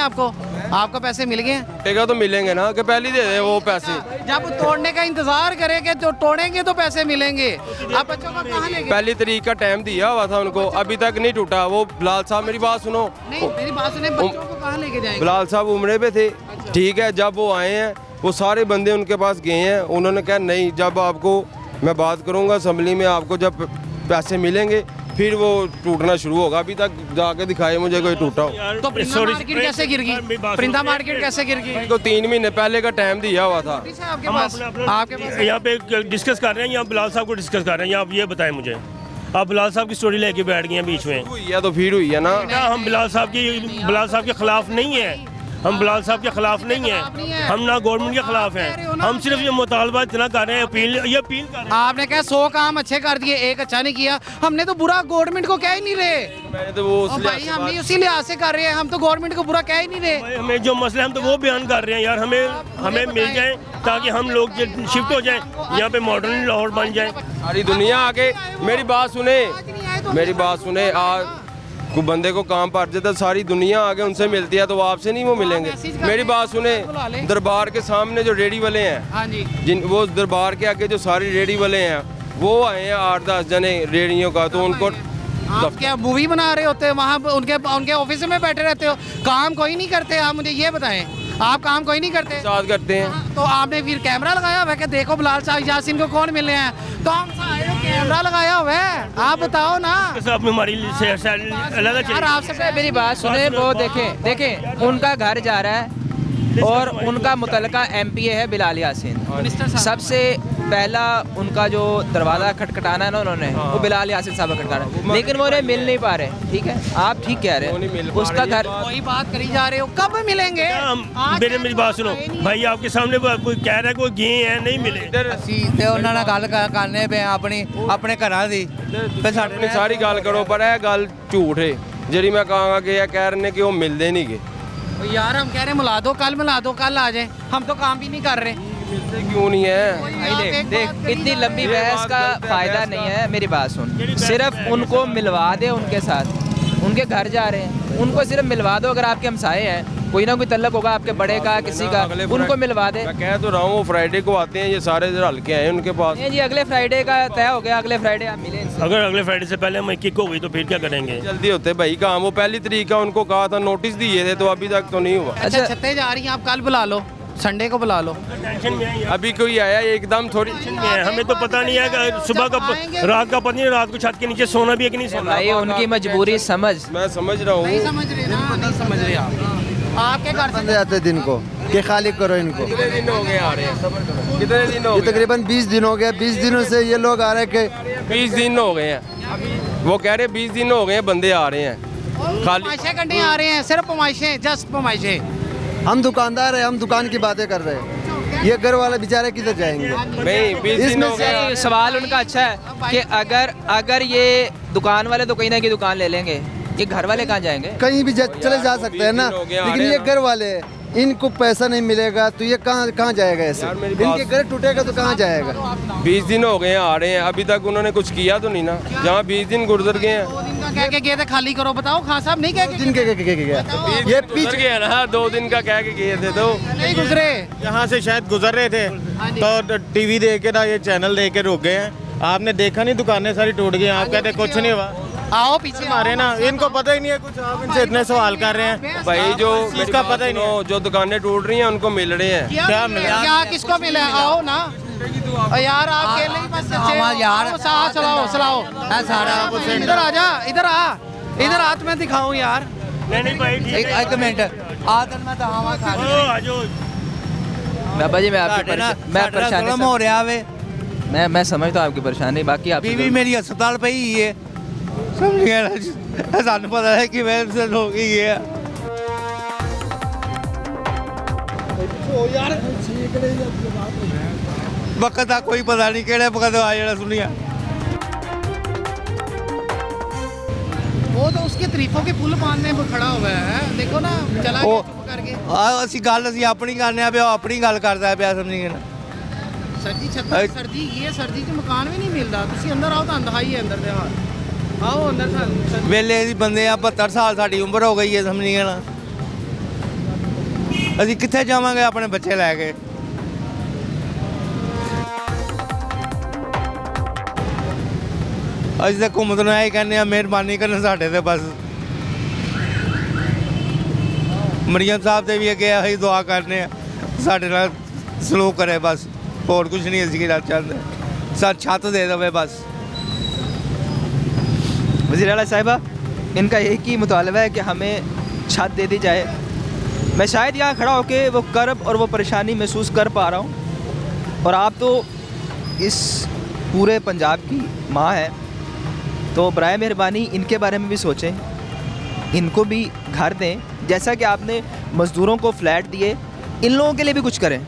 आपको पैसे मिल गए? देगा तो मिलेंगे ना, कि पहले दे दे वो पैसे। जब तोड़ने का इंतजार करेंगे तो तोड़ेंगे तो पैसे मिलेंगे। आप बच्चों को कहाँ लेके? पहली तारीख का टाइम दिया हुआ था उनको, अभी तक नहीं टूटा। वो बिलाल साहब मेरी बात सुनो, नहीं मेरी बात सुने, बच्चों को कहाँ लेके जाएंगे? बिलाल साहब उम्रे पे थे, ठीक है, जब वो आए हैं वो सारे बंदे उनके पास गए हैं, उन्होंने कहा नहीं, जब आपको मैं बात करूंगा असेंबली में, आपको जब पैसे मिलेंगे फिर वो टूटना शुरू होगा। अभी तक जाके दिखाए मुझे कोई टूटा हो। तो परिंदा मार्केट कैसे गिर गई? परिंदा मार्केट कैसे गिर गई? तो 3 महीने पहले का टाइम दिया हुआ था। आपके पास यहाँ पे डिस्कस कर रहे हैं, यहाँ बिलाल साहब को डिस्कस कर रहे हैं, आप ये बताएं मुझे, आप बिलाल साहब की स्टोरी लेके बैठ गए हैं बीच में। हुई है तो फिर हुई है ना, हम बिलाल साहब के खिलाफ नहीं है, हम बिलाल साहब के खिलाफ नहीं है, हम ना गवर्नमेंट के खिलाफ हैं, हम सिर्फ ये मुतालबा इतना कर रहे हैं, अपील कर रहे हैं। आपने कहा 100 काम अच्छे कर दिए, एक अच्छा नहीं किया, हमने तो बुरा गवर्नमेंट को कह ही नहीं रहे। मैंने तो वो भाई हम भी उसी लिहाज से कर रहे हैं, हम तो गवर्नमेंट को बुरा कह ही नहीं रहे। हमें जो मसले हम तो वो बयान कर रहे हैं यार, हमें मिल जाए ताकि हम लोग शिफ्ट हो जाएं, यहाँ पे मॉडर्न लाहौर बन जाए। सारी दुनिया आके मेरी बात सुने, आज कोई बंदे को काम पड़ जाता सारी दुनिया आगे उनसे मिलती है, तो वो आपसे नहीं वो मिलेंगे। मेरी बात सुने, दरबार के सामने जो रेडी वाले हैं, हाँ जी, वो दरबार के आगे जो सारी रेडी वाले हैं वो आए हैं 8-10 जने रेडियों का, तो उनको आप क्या मूवी बना रहे होते हैं वहाँ उनके ऑफिस में बैठे रहते हो, काम कोई नहीं करते? आप मुझे ये बताएं, आप काम कोई नहीं करते? साथ करते हैं। तो आपने फिर कैमरा लगाया हुआ है कि देखो बिलाल साहब यासीन को कौन मिलने हैं? तो हम कैमरा लगाया हुआ है, आप बताओ ना। हमारी अलग यार आपसे मेरी बात सुने, वो देखें उनका घर जा रहा है और उनका मुतलका एमपीए है बिलाल यासीन। सबसे पहला उनका जो दरवाज़ा खटखटाना है ना उन्होंने, वो बिलाल यासीन साहब का खटखटाना है, लेकिन वो उन्हें मिल नहीं पा रहे। ठीक है, आप ठीक कह रहे हैं, उसका घर वही बात करी जा रहे हो, कब मिलेंगे? मेरी बात सुनो भाई, आपके सामने कोई कह रहा है कोई गए हैं, नहीं मिले। ਤੇ ਉਹਨਾਂ ਨਾਲ ਗੱਲ ਕਰਨੇ ਪਏ ਆਪਣੇ ਘਰਾਂ ਦੀ ਫਿਰ ਸਾਡੇ अपनी सारी गल करो, पर यह गल झूठ है जी। मैं कहांगा कि यह कह रहे हैं कि वो मिलते नहीं गे। यार हम कह रहे हैं मिला दो, कल आ जाए, हम तो काम भी नहीं कर रहे। मिलते क्यों नहीं है? देख इतनी लंबी बहस का फायदा नहीं है। मेरी बात सुन, सिर्फ उनको मिलवा दे, उनके साथ उनके घर जा रहे हैं, उनको सिर्फ मिलवा दो। अगर आपके हमसाए हैं, कोई ना कोई तल्लक होगा आपके बड़े का, किसी का, उनको मिलवा दे। मैं कह तो रहा हूँ, वो फ्राइडे को आते हैं, ये सारे हल के आए उनके पास। नहीं जी, अगले फ्राइडे का तय हो गया, अगले फ्राइडे आप मिले इनसे। अगर अगले फ्राइडे से पहले हम किक हो गई तो फिर क्या करेंगे? जल्दी होते भाई काम, वो पहली तरीक का उनको कहा था, नोटिस दिए थे, तो अभी तक तो नहीं हुआ। अच्छा छत्ते जा रही हैं आप, कल बुला लो, संडे को बुला लो। टेंशन में है, अभी कोई आया एकदम थोड़ी हमें तो पता नहीं है कि सुबह का रात का पता नहीं, रात को छत के नीचे सोना भी है कि नहीं सोना। भाई उनकी मजबूरी समझ, मैं समझ रहा हूँ। नहीं समझ रहे ना, नहीं समझ रहे आप। आपके घर से जाते दिन को कि खाली करो इनको। कितने दिन हो गए आ रहे हैं? कितने दिन हो ये गए? तकरीबन 20 दिन हो गए। 20 दिनों से ये लोग आ रहे हैं कि 20 दिन हो गए हैं, वो कह रहे 20 दिन हो गए हैं, बंदे आ रहे हैं खाली। पमाइशें करने आ रहे हैं, सिर्फ पमाइशें, जस्ट पमाइशें। हम दुकानदार हैं, हम दुकान की बातें कर रहे हैं, ये घर वाले बेचारे किधर जाएंगे? नहीं 20 दिन हो गए। सवाल उनका अच्छा है कि अगर ये दुकान वाले तो कहीं ना कहीं दुकान ले लेंगे, ये घर वाले कहाँ जाएंगे? कहीं भी चले जा सकते हैं ना, लेकिन ये घर वाले हैं, इनको पैसा नहीं मिलेगा तो ये कहाँ जाएगा? ऐसे इनके घर टूटेगा तो कहाँ जाएगा? 20 दिन हो गए हैं आ रहे हैं, अभी तक उन्होंने कुछ किया तो नहीं ना, जहाँ 20 दिन गुजर गए हैं। 2 दिन का कह के गए थे खाली करो, बताओ खान साहब नहीं कह के? 2 दिन के गया ये गुजर गए ना, 2 दिन का कह के गए थे तो नहीं गुजरे। यहाँ से शायद गुजर रहे थे तो टीवी देख के ना, ये चैनल देख के रुक गए हैं। आपने देखा नहीं, दुकानें सारी टूट गई, आप कहते कुछ नहीं हुआ। आओ पीछे हमारे ना, इनको पता ही नहीं है कुछ, आप इनसे इतने सवाल कर रहे हैं। भाई जो इसका पता ही नहीं है। जो दुकानें टूट रही हैं उनको मिल रहे हैं। क्या मिला? क्या किसको मिला? आओ ना यार, आप अकेले ही बस यार, साथ चलाओ सारा इधर आ जा, इधर आ, तुम्हें दिखाऊं यार। नहीं भाई ठीक है। एक मिनट आदर मैं दहावा खा आ जाओ। बाबा जी मैं परेशानी हो रहा वे मैं समझता हूँ आपकी परेशानी, बाकी आप बीवी मेरी अस्पताल पे ही है, समझ गया ना? सानू पता है कि मैं से हो गई है। वक्त का कोई पता नहीं केड़े वक्त आ जाना सुनिया। वो तो उसके तरीफों के पुल बांधने पे खड़ा हुआ है, देखो ना, चला गया चुप करके। ਅਸੀਂ ਗੱਲ ਅਸੀਂ ਆਪਣੀ ਕਰਨੇ ਆ ਪਿਆ, ਆਪਣੀ ਗੱਲ ਕਰਦਾ ਪਿਆ, ਸਮਝ ਗਏ ਨਾ? ਸਰਦੀ ਛੱਤਾਂ ਸਰਦੀ ਇਹ ਸਰਦੀ 'ਚ ਮਕਾਨ ਵੀ ਨਹੀਂ ਮਿਲਦਾ। ਤੁਸੀਂ ਅੰਦਰ ਆਓ ਤਾਂ ਅੰਧਾਈ ਹੈ ਅੰਦਰ ਦੇ ਹਾਲ। ਆਓ ਅੰਦਰ ਸਾਨੂੰ ਵੇਲੇ ਦੀ ਬੰਦੇ ਆ, 72 ਸਾਲ ਸਾਡੀ ਉਮਰ ਹੋ ਗਈ ਹੈ, ਸਮਝ ਗਏ ਨਾ? ਅਸੀਂ ਕਿੱਥੇ ਜਾਵਾਂਗੇ ਆਪਣੇ ਬੱਚੇ ਲੈ ਕੇ? ਅਸੀਂ ਤਾਂ ਘੁੰਮਤ ਨੂੰ ਇਹ ਕਹਿੰਦੇ ਆ, ਮਿਹਰਬਾਨੀ ਕਰਨ ਸਾਡੇ ਤੇ ਬਸ। ਮਰੀਮ ਸਾਹਿਬ ਤੇ ਵੀ ਅੱਗੇ ਅਸੀਂ ਦੁਆ ਕਰਨੇ ਆ, ਸਾਡੇ ਨਾਲ ਸਲੂਕ ਕਰੇ ਬਸ, ਹੋਰ ਕੁਝ ਨਹੀਂ ਅਸੀਂ ਕਹਿਣਾ ਚਾਹੁੰਦੇ। ਸਾਨੂੰ ਛੱਤ ਦੇ ਦੇਵੇ बस। वज़ीर आला साहिबा, इनका एक ही मुतालबा है कि हमें छत दे दी जाए। मैं शायद यहाँ खड़ा होकर वो कर्ब और वो परेशानी महसूस कर पा रहा हूँ, और आप तो इस पूरे पंजाब की माँ है, तो बराए मेहरबानी इनके बारे में भी सोचें, इनको भी घर दें। जैसा कि आपने मज़दूरों को फ्लैट दिए, इन लोगों के लिए भी कुछ करें।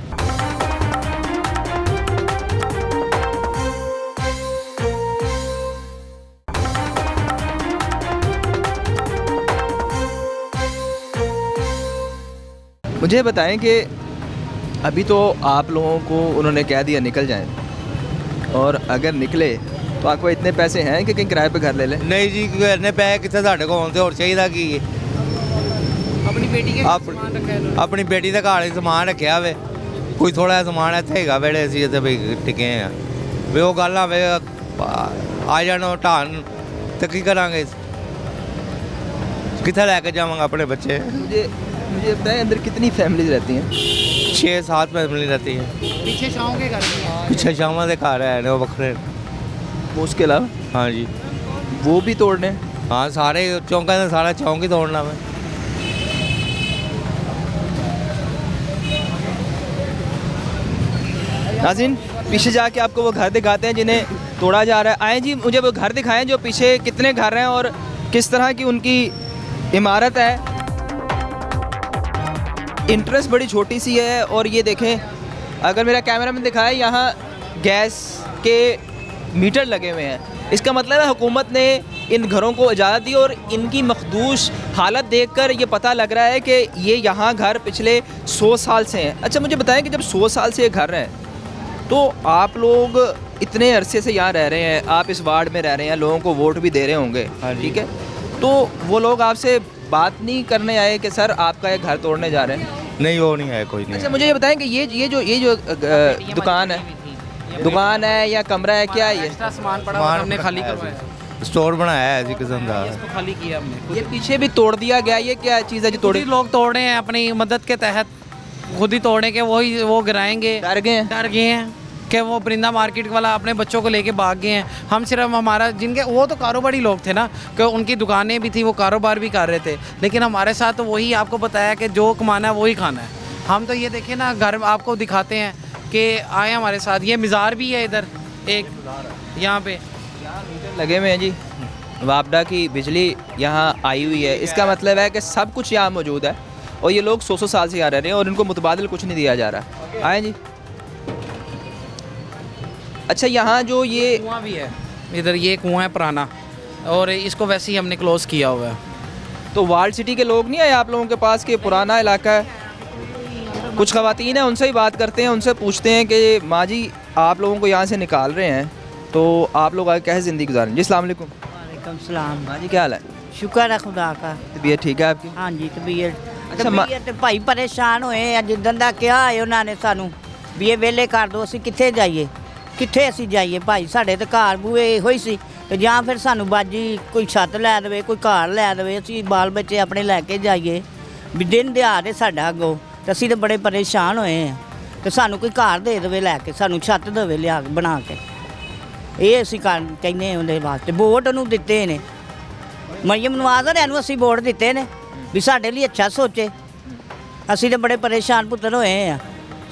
मुझे बताएं कि अभी तो आप लोगों को उन्होंने कह दिया निकल जाएं, और अगर निकले तो आपको इतने पैसे हैं कि कहीं किराए पे घर ले लें? नहीं जी, इतने पैसे कितने साढ़े को होते, और चाहिए कि अपनी बेटी के सामान रखा है इन्होंने। अपनी बेटी का घर समान रखा वे, कोई थोड़ा समान इतने है वेड़े असी इतने भी टिके हैं। वे वो गल वे आ जान ढान तो की करांगे कितना लेके जावांगे अपने बच्चे। मुझे बताएं अंदर कितनी फैमिलीज रहती हैं? 6-7 फैमिली रहती है। पीछे शाहों के घर भी हैं। पीछे शामा के घर है वो बखरे। वो उसके अलावा हाँ जी, वो भी तोड़ने? हाँ सारे चौंका ने सारा चौंक ही तोड़ना मैं। नाज़रीन, पीछे जाके आपको वो घर दिखाते हैं जिन्हें तोड़ा जा रहा है। आए जी, मुझे वो घर दिखाएं जो पीछे कितने घर हैं और किस तरह की उनकी इमारत है। इंट्रेंस बड़ी छोटी सी है और ये देखें, अगर मेरा कैमरा में दिखाए यहाँ गैस के मीटर लगे हुए हैं। इसका मतलब है हुकूमत ने इन घरों को इजाज़त दी और इनकी मखदूश हालत देखकर ये पता लग रहा है कि ये यहाँ घर पिछले 100 साल से हैं। अच्छा, मुझे बताएं कि जब 100 साल से ये घर हैं तो आप लोग इतने अरसे से यहाँ रह रहे हैं, आप इस वार्ड में रह रहे हैं, लोगों को वोट भी दे रहे होंगे, ठीक है, तो वो लोग आपसे बात नहीं करने आए कि सर आपका ये घर तोड़ने जा रहे हैं? नहीं, वो नहीं है, कोई नहीं। अच्छा, मुझे ये बताएं कि ये जो दुकान है या कमरा है, क्या है ये? सामान पड़ा हुआ हमने खाली करवाया, स्टोर बनाया है ऐसी किस्म का। इसको खाली किया हमने। ये पीछे भी तोड़ दिया गया, ये क्या चीज़ है जो तोड़ी? लोग तोड़ रहे हैं अपनी मदद के तहत, खुद ही तोड़ने के वो गिराएंगे। डर गए हैं कि वो परिंदा मार्केट वाला अपने बच्चों को लेके भाग गए हैं। हम सिर्फ हमारा जिनके वो तो कारोबारी लोग थे ना, कि उनकी दुकानें भी थी, वो कारोबार भी कर रहे थे, लेकिन हमारे साथ तो वही आपको बताया कि जो कमाना है वही खाना है। हम तो ये देखें ना, घर आपको दिखाते हैं कि आए हमारे साथ। ये मिज़ार भी है इधर एक, यहाँ पे लगे हुए हैं जी, वापडा की बिजली यहाँ आई हुई है। इसका मतलब है कि सब कुछ यहाँ मौजूद है और ये लोग 100 साल से यहाँ रह रहे हैं और इनको मुतबादिल कुछ नहीं दिया जा रहा। आए जी। अच्छा, यहाँ जो ये कुआं भी है इधर, ये कुआं है पुराना और इसको वैसे ही हमने क्लोज़ किया हुआ है। तो वार्ड सिटी के लोग नहीं आए आप लोगों के पास कि पुराना इलाका है? कुछ ख़वातीन हैं, उनसे ही बात करते हैं, उनसे पूछते हैं कि माँ जी आप लोगों को यहाँ से निकाल रहे हैं तो आप लोग आगे कैसे ज़िंदगी गुजारें? जी अस्सलाम वालेकुम। वालेकुम सलाम। माँ जी क्या हाल है? शुक्र है खुदा का। तबीयत ठीक है आपकी? हाँ जी, तबीयत अच्छा, ਤੇ ਭਾਈ ਪਰੇਸ਼ਾਨ ਹੋਏ ਆ ਜਿੱਦਣ ਦਾ ਕਿਹਾ ਹੈ ਉਹਨਾਂ ਨੇ ਸਾਨੂੰ ਵੀ ਇਹ ਵਿਹਲੇ ਕਰ ਦਿਓ, ਅਸੀਂ ਕਿੱਥੇ ਜਾਈਏ, ਕਿੱਥੇ ਅਸੀਂ ਜਾਈਏ ਭਾਈ? ਸਾਡੇ ਤੇ ਘਰ ਬੂਏ ਇਹੋ ਹੀ ਸੀ ਤੇ ਜਾਂ ਫਿਰ ਸਾਨੂੰ ਬਾਜੀ ਕੋਈ ਛੱਤ ਲੈ ਦੇਵੇ, ਕੋਈ ਘਰ ਲੈ ਦੇਵੇ, ਅਸੀਂ ਬਾਲ ਬੱਚੇ ਆਪਣੇ ਲੈ ਕੇ ਜਾਈਏ। ਵੀ ਦਿਨ ਦਿਹਾੜੇ ਸਾਡਾ ਅੱਗੋਂ ਤੇ ਅਸੀਂ ਤਾਂ ਬੜੇ ਪਰੇਸ਼ਾਨ ਹੋਏ ਆ ਤੇ ਸਾਨੂੰ ਕੋਈ ਘਰ ਦੇ ਦੇਵੇ, ਲੈ ਕੇ ਸਾਨੂੰ ਛੱਤ ਦੇਵੇ ਲਿਆ ਕੇ ਬਣਾ ਕੇ। ਇਹ ਅਸੀਂ ਕਹਿੰਦੇ ਉਹਦੇ ਵਾਸਤੇ ਵੋਟ ਨੂੰ ਦਿੱਤੇ ਨੇ, ਮਰੀਮ ਨਵਾਜ਼ ਨੂੰ ਅਸੀਂ ਵੋਟ ਦਿੱਤੇ ਨੇ ਵੀ ਸਾਡੇ ਲਈ ਅੱਛਾ ਸੋਚੇ। ਅਸੀਂ ਤਾਂ ਬੜੇ ਪਰੇਸ਼ਾਨ ਪੁੱਤਰ ਹੋਏ ਆ,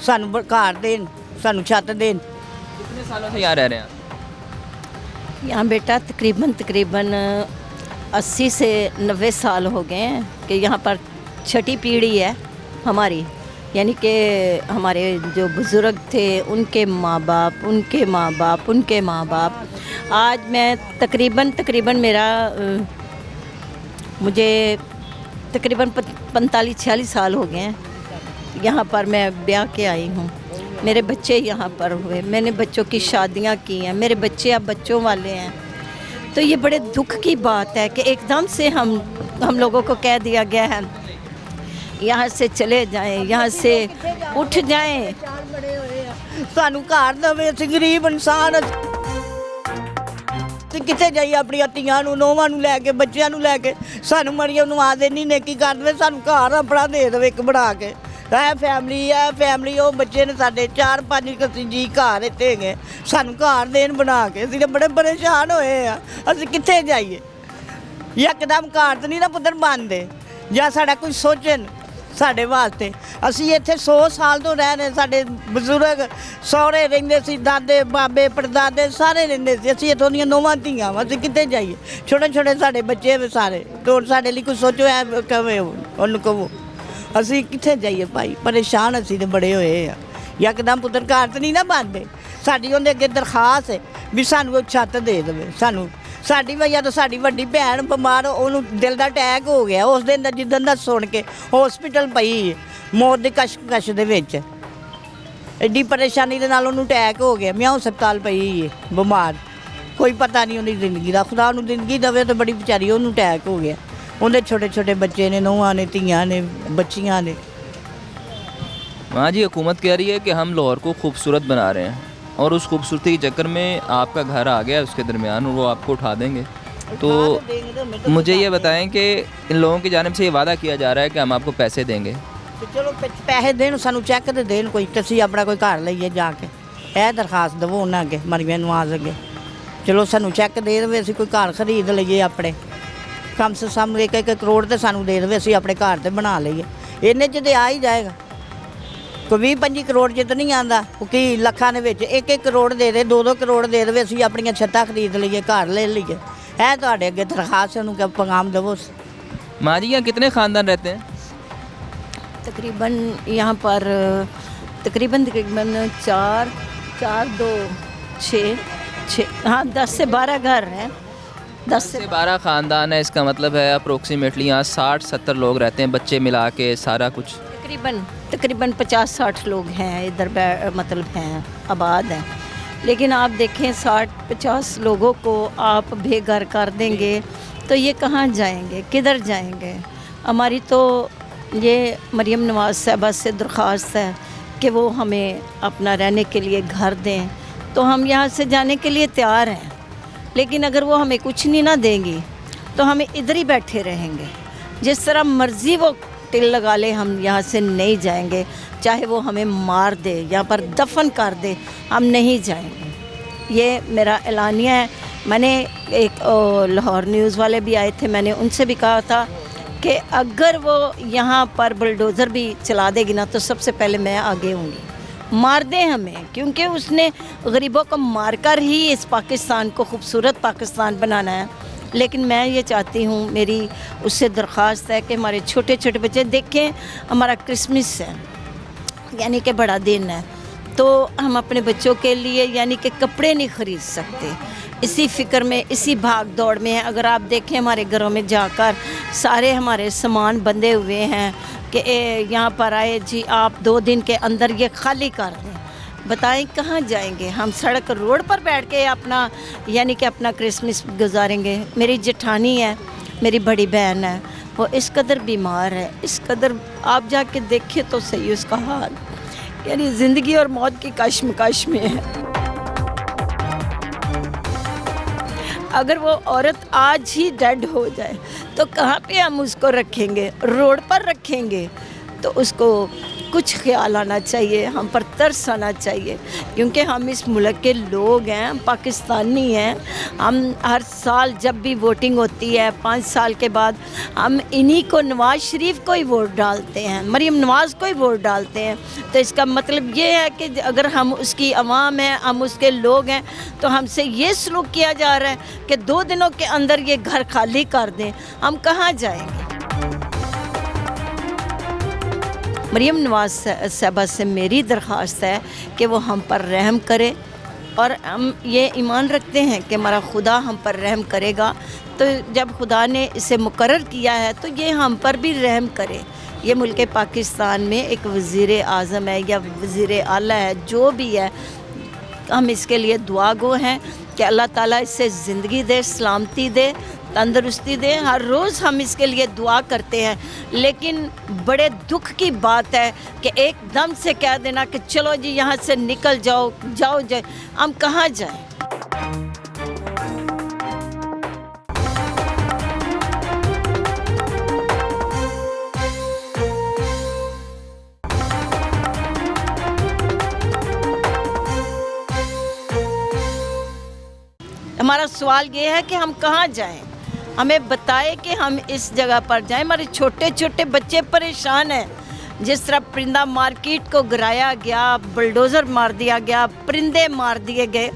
ਸਾਨੂੰ ਘਰ ਦੇਣ, ਸਾਨੂੰ ਛੱਤ ਦੇਣ। कितने सालों से यहाँ रह रहे हैं आप? यहाँ बेटा तकरीबन 80 से 90 साल हो गए हैं कि यहाँ पर छठी पीढ़ी है हमारी, यानी कि हमारे जो बुज़ुर्ग थे उनके माँ बाप, उनके माँ बाप, उनके माँ बाप। आज मैं तकरीबन मेरा मुझे तकरीबन 45-46 साल हो गए हैं यहाँ पर मैं ब्याह के आई हूँ। मेरे बच्चे यहाँ पर हुए, मैंने बच्चों की शादियाँ की हैं, मेरे बच्चे अब बच्चों वाले हैं। तो ये बड़े दुख की बात है कि एकदम से हम लोगों को कह दिया गया है यहाँ से चले जाएं, यहाँ से उठ जाएं। ਸਾਨੂੰ ਘਰ ਦੇਵੇ, ਅਸੀਂ ਗਰੀਬ ਇਨਸਾਨ ਅਸੀਂ ਕਿੱਥੇ ਜਾਈਏ ਆਪਣੀਆਂ ਧੀਆਂ ਨੂੰ, ਨੋਵਾਂ ਨੂੰ ਲੈ ਕੇ, ਬੱਚਿਆਂ ਨੂੰ ਲੈ ਕੇ? ਸਾਨੂੰ ਮਰੀਮ ਨੂੰ ਆਦੇ ਨਹੀਂ ਨੇਕੀ ਕਰ ਦੇਵੇ, ਸਾਨੂੰ ਘਰ ਆਪਣਾ ਦੇ ਦੇਵੇ ਇੱਕ ਬਣਾ ਕੇ। ਇਹ ਫੈਮਿਲੀ ਉਹ ਬੱਚੇ ਨੇ ਸਾਡੇ 4-5 ਜੀ ਘਰ ਇੱਥੇ ਹੈਗੇ, ਸਾਨੂੰ ਘਰ ਦੇਣ ਬਣਾ ਕੇ। ਅਸੀਂ ਤਾਂ ਬੜੇ ਪਰੇਸ਼ਾਨ ਹੋਏ ਆ, ਅਸੀਂ ਕਿੱਥੇ ਜਾਈਏ? ਯਕਦਮ ਘਰ ਤਾਂ ਨਹੀਂ ਨਾ ਪੁੱਤਰ ਬਣਦੇ, ਜਾਂ ਸਾਡਾ ਕੋਈ ਸੋਚਣ ਸਾਡੇ ਵਾਸਤੇ। ਅਸੀਂ ਇੱਥੇ 100 ਸਾਲ ਤੋਂ ਰਹਿ ਰਹੇ, ਸਾਡੇ ਬਜ਼ੁਰਗ ਸਹੁਰੇ ਰਹਿੰਦੇ ਸੀ, ਦਾਦੇ ਬਾਬੇ ਪੜਦਾਦੇ ਸਾਰੇ ਰਹਿੰਦੇ ਸੀ। ਅਸੀਂ ਇੱਥੋਂ ਦੀਆਂ ਨੌਵਾਂ ਧੀਆਂ ਵਾ, ਅਸੀਂ ਕਿੱਥੇ ਜਾਈਏ? ਛੋਟੇ ਸਾਡੇ ਬੱਚੇ ਵੀ ਸਾਰੇ, ਤੋਂ ਸਾਡੇ ਲਈ ਕੁਝ ਸੋਚੋ, ਐ ਕਹੇ ਉਹਨੂੰ ਕਹੋ। ਅਸੀਂ ਕਿੱਥੇ ਜਾਈਏ ਭਾਈ? ਪਰੇਸ਼ਾਨ ਅਸੀਂ ਤੇ ਬੜੇ ਹੋਏ ਆ। ਯਕਦਮ ਪੁੱਤਰ ਘਰ ਤਾਂ ਨਹੀਂ ਨਾ ਬਣਦੇ। ਸਾਡੀ ਉਹਦੇ ਅੱਗੇ ਦਰਖਾਸਤ ਹੈ ਵੀ ਸਾਨੂੰ ਛੱਤ ਦੇ ਦੇਵੇ। ਸਾਨੂੰ ਸਾਡੀ ਵਜ੍ਹਾ ਤੋਂ ਸਾਡੀ ਵੱਡੀ ਭੈਣ ਬਿਮਾਰ, ਉਹਨੂੰ ਦਿਲ ਦਾ ਅਟੈਕ ਹੋ ਗਿਆ ਉਸ ਦਿਨ ਦਾ, ਜਿੱਦਣ ਦਾ ਸੁਣ ਕੇ ਹਸਪੀਟਲ ਪਈ ਮੌਤ ਦੀ ਕਸ਼ਮਕਸ਼ ਦੇ ਵਿੱਚ। ਐਡੀ ਪਰੇਸ਼ਾਨੀ ਦੇ ਨਾਲ ਉਹਨੂੰ ਅਟੈਕ ਹੋ ਗਿਆ, ਮੈਂ ਹਸਪਤਾਲ ਪਈ ਹੈ ਬਿਮਾਰ। ਕੋਈ ਪਤਾ ਨਹੀਂ ਉਹਦੀ ਜ਼ਿੰਦਗੀ ਦਾ, ਖੁਦਾ ਉਹਨੂੰ ਜ਼ਿੰਦਗੀ ਦੇਵੇ। ਤਾਂ ਬੜੀ ਵਿਚਾਰੀ, ਉਹਨੂੰ ਅਟੈਕ ਹੋ ਗਿਆ। ਉਹਦੇ ਛੋਟੇ ਬੱਚੇ ਨੇ, ਨੂੰਹਾਂ ਨੇ, ਧੀਆਂ ਨੇ, ਬੱਚੀਆਂ ਨੇ। हाँ जी, हुकूमत कह रही है कि हम लाहौर को खूबसूरत बना रहे हैं और उस खूबसूरती के चक्कर में आपका घर आ गया उसके दरमियान और वो आपको उठा देंगे। तो मुझे ये बताएं कि इन लोगों की जानिब से ये वादा किया जा रहा है कि हम आपको पैसे देंगे। ਤੇ ਚਲੋ ਪੈਸੇ ਦੇਣ ਸਾਨੂੰ ਚੈੱਕ ਤੇ ਦੇਣ ਕੋਈ ਤੇ ਅਸੀਂ ਆਪਣਾ ਕੋਈ ਘਰ ਲਈਏ ਜਾ ਕੇ ਇਹ ਦਰਖਾਸਤ ਦੇਵੋ ਉਹਨਾਂ ਅੱਗੇ ਮਰੀਆਂ ਨਵਾਜ਼ ਅੱਗੇ ਚਲੋ ਸਾਨੂੰ ਚੈੱਕ ਦੇ ਦੇਵੇ ਅਸੀਂ ਕੋਈ ਘਰ ਖਰੀਦ ਲਈਏ ਆਪਣੇ ਕਮ ਸੇ ਕਮ 1 ਕਰੋੜ ਤੇ ਸਾਨੂੰ ਦੇ ਦੇਵੇ ਅਸੀਂ ਆਪਣੇ ਘਰ ਤੇ ਬਣਾ ਲਈਏ ਇੰਨੇ 'ਚ ਤੇ ਆ ਹੀ ਜਾਏਗਾ ਕੋਈ 20-25 ਕਰੋੜ 'ਚ ਤਾਂ ਨਹੀਂ ਆਉਂਦਾ ਉਹ ਕੀ ਲੱਖਾਂ ਦੇ ਵਿੱਚ 1 ਕਰੋੜ ਦੇ ਦੇ 2-2 ਕਰੋੜ ਦੇ ਦੇਵੇ ਅਸੀਂ ਆਪਣੀਆਂ ਛੱਤਾਂ ਖਰੀਦ ਲਈਏ ਘਰ ਲੈ ਲਈਏ ਇਹ ਤੁਹਾਡੇ ਅੱਗੇ ਦਰਖਾਸਤ ਨੂੰ ਕਿ ਪੈगाम ਦੇਵੋ। माँ जी, यहाँ कितने ख़ानदान रहते हैं? तकरीबन यहाँ पर तकरीबन 4 2 6 हाँ 10 से 12 घर हैं। 10 से 12 ख़ानदान है, इसका मतलब है अप्रोक्सीमेटली यहाँ 60-70 लोग रहते हैं, बच्चे मिला के सारा कुछ। तकरीबन 50-60 लोग हैं इधर मतलब हैं आबाद हैं। लेकिन आप देखें 60-50 लोगों को आप बेघर कर देंगे तो ये कहाँ जाएंगे, किधर जाएंगे। हमारी तो ये मरियम नवाज़ साहबा से दरख्वास्त है कि वो हमें अपना रहने के लिए घर दें, तो हम यहाँ से जाने के लिए तैयार हैं। लेकिन अगर वो हमें कुछ नहीं ना देंगी तो हम इधर ही बैठे रहेंगे। जिस तरह मर्ज़ी वो टिल लगा ले, हम यहाँ से नहीं जाएंगे। चाहे वो हमें मार दे, यहाँ पर दफन कर दे, हम नहीं जाएंगे। ये मेरा एलानिया है। मैंने एक लाहौर न्यूज़ वाले भी आए थे, मैंने उनसे भी कहा था कि अगर वो यहाँ पर बुलडोज़र भी चला देगी ना तो सबसे पहले मैं आगे होंगी। मार दे हमें, क्योंकि उसने गरीबों को मारकर ही इस पाकिस्तान को खूबसूरत पाकिस्तान बनाना है। लेकिन मैं ये चाहती हूँ, मेरी उससे दरख्वास्त है कि हमारे छोटे छोटे बच्चे देखें, हमारा क्रिसमस है यानी कि बड़ा दिन है, तो हम अपने बच्चों के लिए यानी कि कपड़े नहीं ख़रीद सकते। इसी फ़िक्र में, इसी भाग दौड़ में है। अगर आप देखें हमारे घरों में जाकर सारे हमारे सामान बंधे हुए हैं कि यहाँ पर आए जी आप 2 दिन के अंदर ये खाली कर दें। बताएं कहाँ जाएंगे हम? सड़क रोड पर बैठ के अपना यानी कि अपना क्रिसमस गुजारेंगे। मेरी जेठानी है, मेरी बड़ी बहन है, वो इस कदर बीमार है, इस कदर आप जाके देखिए तो सही उसका हाल, यानी ज़िंदगी और मौत की कश्मकश में है। अगर वो औरत आज ही डेड हो जाए तो कहाँ पे हम उसको रखेंगे? रोड पर रखेंगे। तो उसको कुछ ख्याल आना चाहिए, हम पर तरस आना चाहिए, क्योंकि हम इस मुल्क के लोग हैं, पाकिस्तानी हैं। हम हर साल जब भी वोटिंग होती है 5 साल के बाद हम इन्हीं को, नवाज़ शरीफ को ही वोट डालते हैं, मरियम नवाज़ को ही वोट डालते हैं। तो इसका मतलब ये है कि अगर हम उसकी अवाम हैं, हम उसके लोग हैं, तो हमसे ये सलूक किया जा रहा है कि 2 दिनों के अंदर ये घर खाली कर दें। हम कहाँ जाएंगे? मरियम नवाज़ साहबा से मेरी दरख्वास्त है कि वो हम पर रहम करे, और हम ये ईमान रखते हैं कि हमारा खुदा हम पर रहम करेगा। तो जब खुदा ने इसे मुकर्रर किया है तो ये हम पर भी रहम करे। ये मुल्क पाकिस्तान में एक वज़ीर आज़म है या वज़ीर आला है, जो भी है, हम इसके लिए दुआ गो हैं कि अल्लाह ताला इससे ज़िंदगी दे, सलामती दे, तंदरुस्ती दे। हर रोज़ हम इसके लिए दुआ करते हैं। लेकिन बड़े दुख की बात है कि एकदम से कह देना कि चलो जी यहाँ से निकल जाओ, जाओ जाए, हम कहाँ जाएं? हमारा सवाल ये है कि हम कहाँ जाएं? हमें बताए कि हम इस जगह पर जाएं। हमारे छोटे छोटे बच्चे परेशान हैं। जिस तरह परिंदा मार्केट को गिराया गया, बुलडोज़र मार दिया गया, परिंदे मार दिए गए,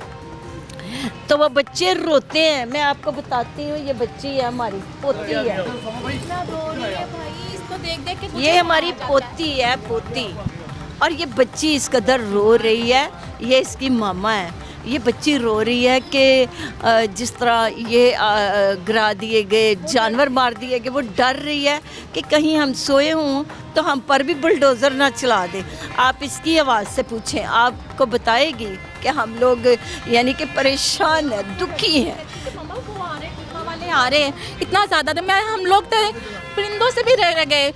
तो वो बच्चे रोते हैं। मैं आपको बताती हूँ, ये बच्ची है, हमारी पोती है, ये हमारी पोती है, पोती, और ये बच्ची इस कदर रो रही है। ये इसकी मामा है। ये बच्ची रो रही है कि जिस तरह ये गिरा दिए गए, जानवर मार दिए गए, वो डर रही है कि कहीं हम सोए हों तो हम पर भी बुलडोज़र ना चला दे। आप इसकी आवाज़ से पूछें, आपको बताएगी कि हम लोग यानी कि परेशान हैं, दुखी हैं। वाले आ रहे हैं इतना ज़्यादा, तो हम लोग तो परिंदों से भी रह गए।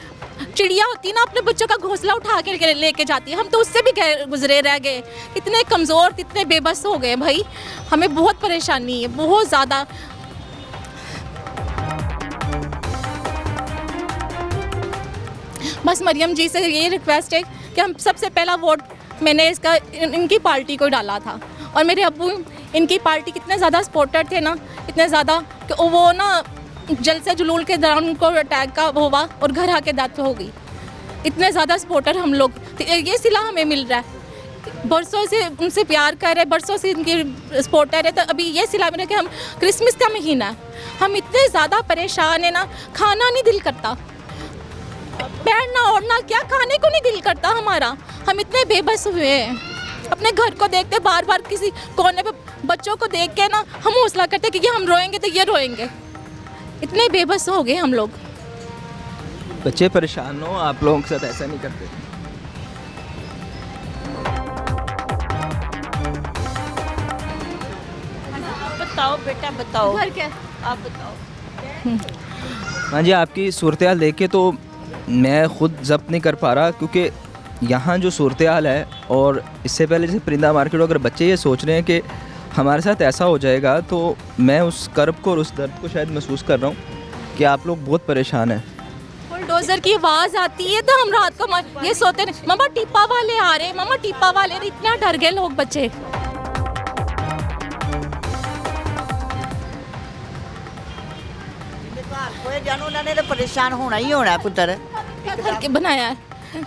चिड़िया होती है ना, अपने बच्चों का घोंसला उठा के लेके जाती है, हम तो उससे भी गुजरे रह गए। इतने कमज़ोर, इतने बेबस हो गए भाई, हमें बहुत परेशानी है, बहुत ज़्यादा। बस मरियम जी से ये रिक्वेस्ट है कि हम सबसे पहला वोट मैंने इनकी पार्टी को डाला था, और मेरे अब्बू इनकी पार्टी कितने ज़्यादा सपोर्टर थे ना, इतने ज़्यादा कि वो ना जलसे जुलूल के दौरान उनको अटैक का हुआ और घर आके डेथ हो गई। इतने ज़्यादा सपोर्टर हम लोग, ये सिला हमें मिल रहा है, बरसों से उनसे प्यार कर रहे, बरसों से इनकी सपोर्टर है, तो अभी ये सिला मिल रहा है कि हम क्रिसमस का महीना है, हम इतने ज़्यादा परेशान है ना, खाना नहीं दिल करता, बैठना ओढ़ना क्या, खाने को नहीं दिल करता हमारा। हम इतने बेबस हुए हैं, अपने घर को देखते बार बार किसी कोने पे बच्चों को देख के ना हम हौसला करते कि ये हम रोएंगे तो ये रोएंगे, इतने बेबस हो गए हम लोग। बच्चे परेशान हो, आप लोगों के साथ ऐसा नहीं करते? बताओ बेटा बताओ, घर क्या आप बताओ। हाँ जी, आपकी सूरत हाल देख के तो मैं ख़ुद जब्त नहीं कर पा रहा, क्योंकि यहाँ जो सूरत हाल है, और इससे पहले जैसे परिंदा मार्केट, अगर बच्चे ये सोच रहे हैं कि हमारे साथ ऐसा हो जाएगा, तो मैं उस कर्ब को और उस दर्द को शायद महसूस कर रहा हूँ कि आप लोग बहुत परेशान हैं। बुलडोज़र की आवाज़ आती है तो हम रात को ये सोते नहीं, मम्मा टिप्पा वाले आ रहे, मम्मा टिप्पा वाले, इतना डर गए लोग बच्चे। जानो उन्होंने तो परेशान होना ही होना पुत्र। घर के बनाया है,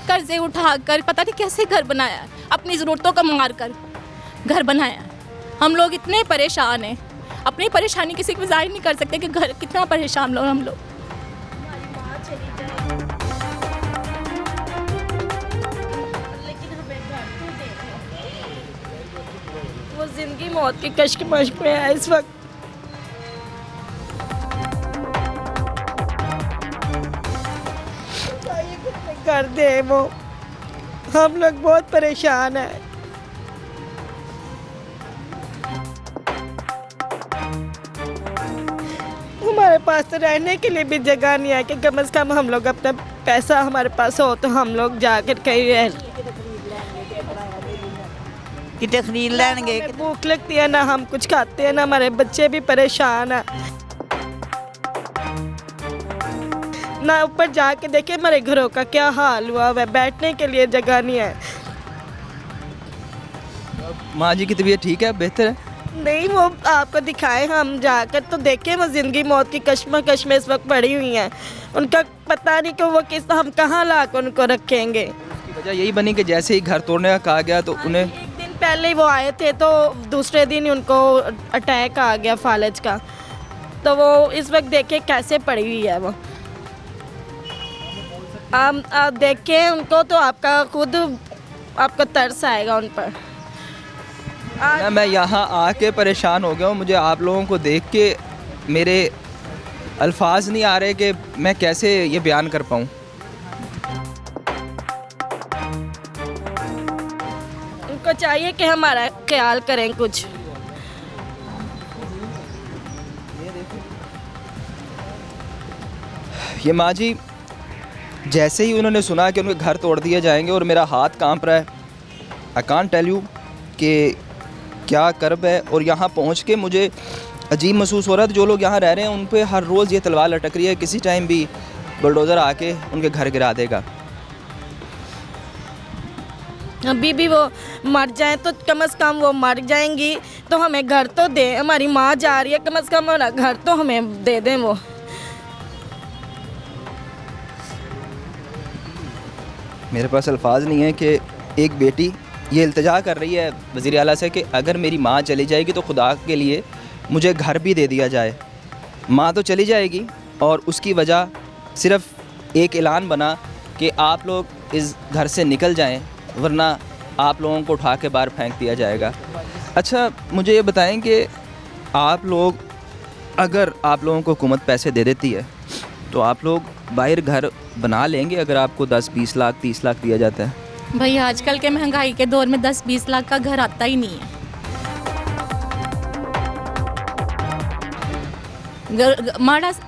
कर्जे उठा कर, पता नहीं कैसे घर बनाया है, अपनी ज़रूरतों का मार कर घर बनाया है। हम लोग इतने परेशान हैं, अपनी परेशानी किसी को जाहिर नहीं कर सकते कि घर कितना परेशान लोग हम लोग। वो जिंदगी मौत की कश्मकश में है इस वक्त। कर दे वो, हम लोग बहुत परेशान हैं। हमारे पास तो रहने के लिए भी जगह नहीं है कि कम से कम हम लोग अपना पैसा हमारे पास हो तो हम लोग जाकर कहीं रह कितने खरीद लेंगे। भूख लगती है ना, हम कुछ खाते हैं ना, हमारे बच्चे भी परेशान हैं ना। ऊपर जाके देखे हमारे घरों का क्या हाल हुआ है, बैठने के लिए जगह नहीं है। माँ जी की तबीयत ठीक है, बेहतर है? नहीं, वो आपको दिखाए हम जाकर तो देखें, वो ज़िंदगी मौत की कश्मकश में इस वक्त पड़ी हुई हैं। उनका पता नहीं कि वो किस, हम कहाँ ला कर उनको रखेंगे। उसकी वजह यही बनी कि जैसे ही घर तोड़ने का कहा गया तो उन्हें, एक दिन पहले ही वो आए थे तो दूसरे दिन ही उनको अटैक आ गया फालज का, तो वो इस वक्त देखे कैसे पड़ी हुई है वो। आप देखें उनको तो आपका खुद आपको तरस आएगा उन पर। मैं यहाँ आके परेशान हो गया हूँ, मुझे आप लोगों को देख के मेरे अल्फाज नहीं आ रहे कि मैं कैसे ये बयान कर पाऊँ। उनको चाहिए कि हमारा ख्याल करें कुछ। ये माँ जी जैसे ही उन्होंने सुना कि उनके घर तोड़ दिए जाएंगे, और मेरा हाथ कांप रहा है, आई कांट टेल यू कि क्या कर्ब है। और यहाँ पहुँच के मुझे अजीब महसूस हो रहा है। जो लोग यहाँ रह रहे हैं उन पे हर रोज़ ये तलवार लटक रही है, किसी टाइम भी बुलडोज़र आके उनके घर गिरा देगा। अभी भी वो मर जाए तो कम से कम वो मर जाएंगी तो हमें घर तो दे। हमारी माँ जा रही है, कम से कम हमारा घर तो हमें दे दें वो। मेरे पास अल्फाज नहीं है कि एक बेटी ये इल्तिजा कर रही है वज़ीर आला से कि अगर मेरी माँ चली जाएगी तो खुदा के लिए मुझे घर भी दे दिया जाए। माँ तो चली जाएगी और उसकी वजह सिर्फ़ एक ऐलान बना कि आप लोग इस घर से निकल जाएं, वरना आप लोगों को उठा के बाहर फेंक दिया जाएगा। अच्छा, मुझे ये बताएं कि आप लोग, अगर आप लोगों को हुकूमत पैसे दे देती है तो आप लोग बाहर घर बना लेंगे अगर आपको 10-20 लाख 30 लाख दिया जाता है? भाई आजकल के महंगाई के दौर में 10-20 लाख का घर आता ही नहीं है।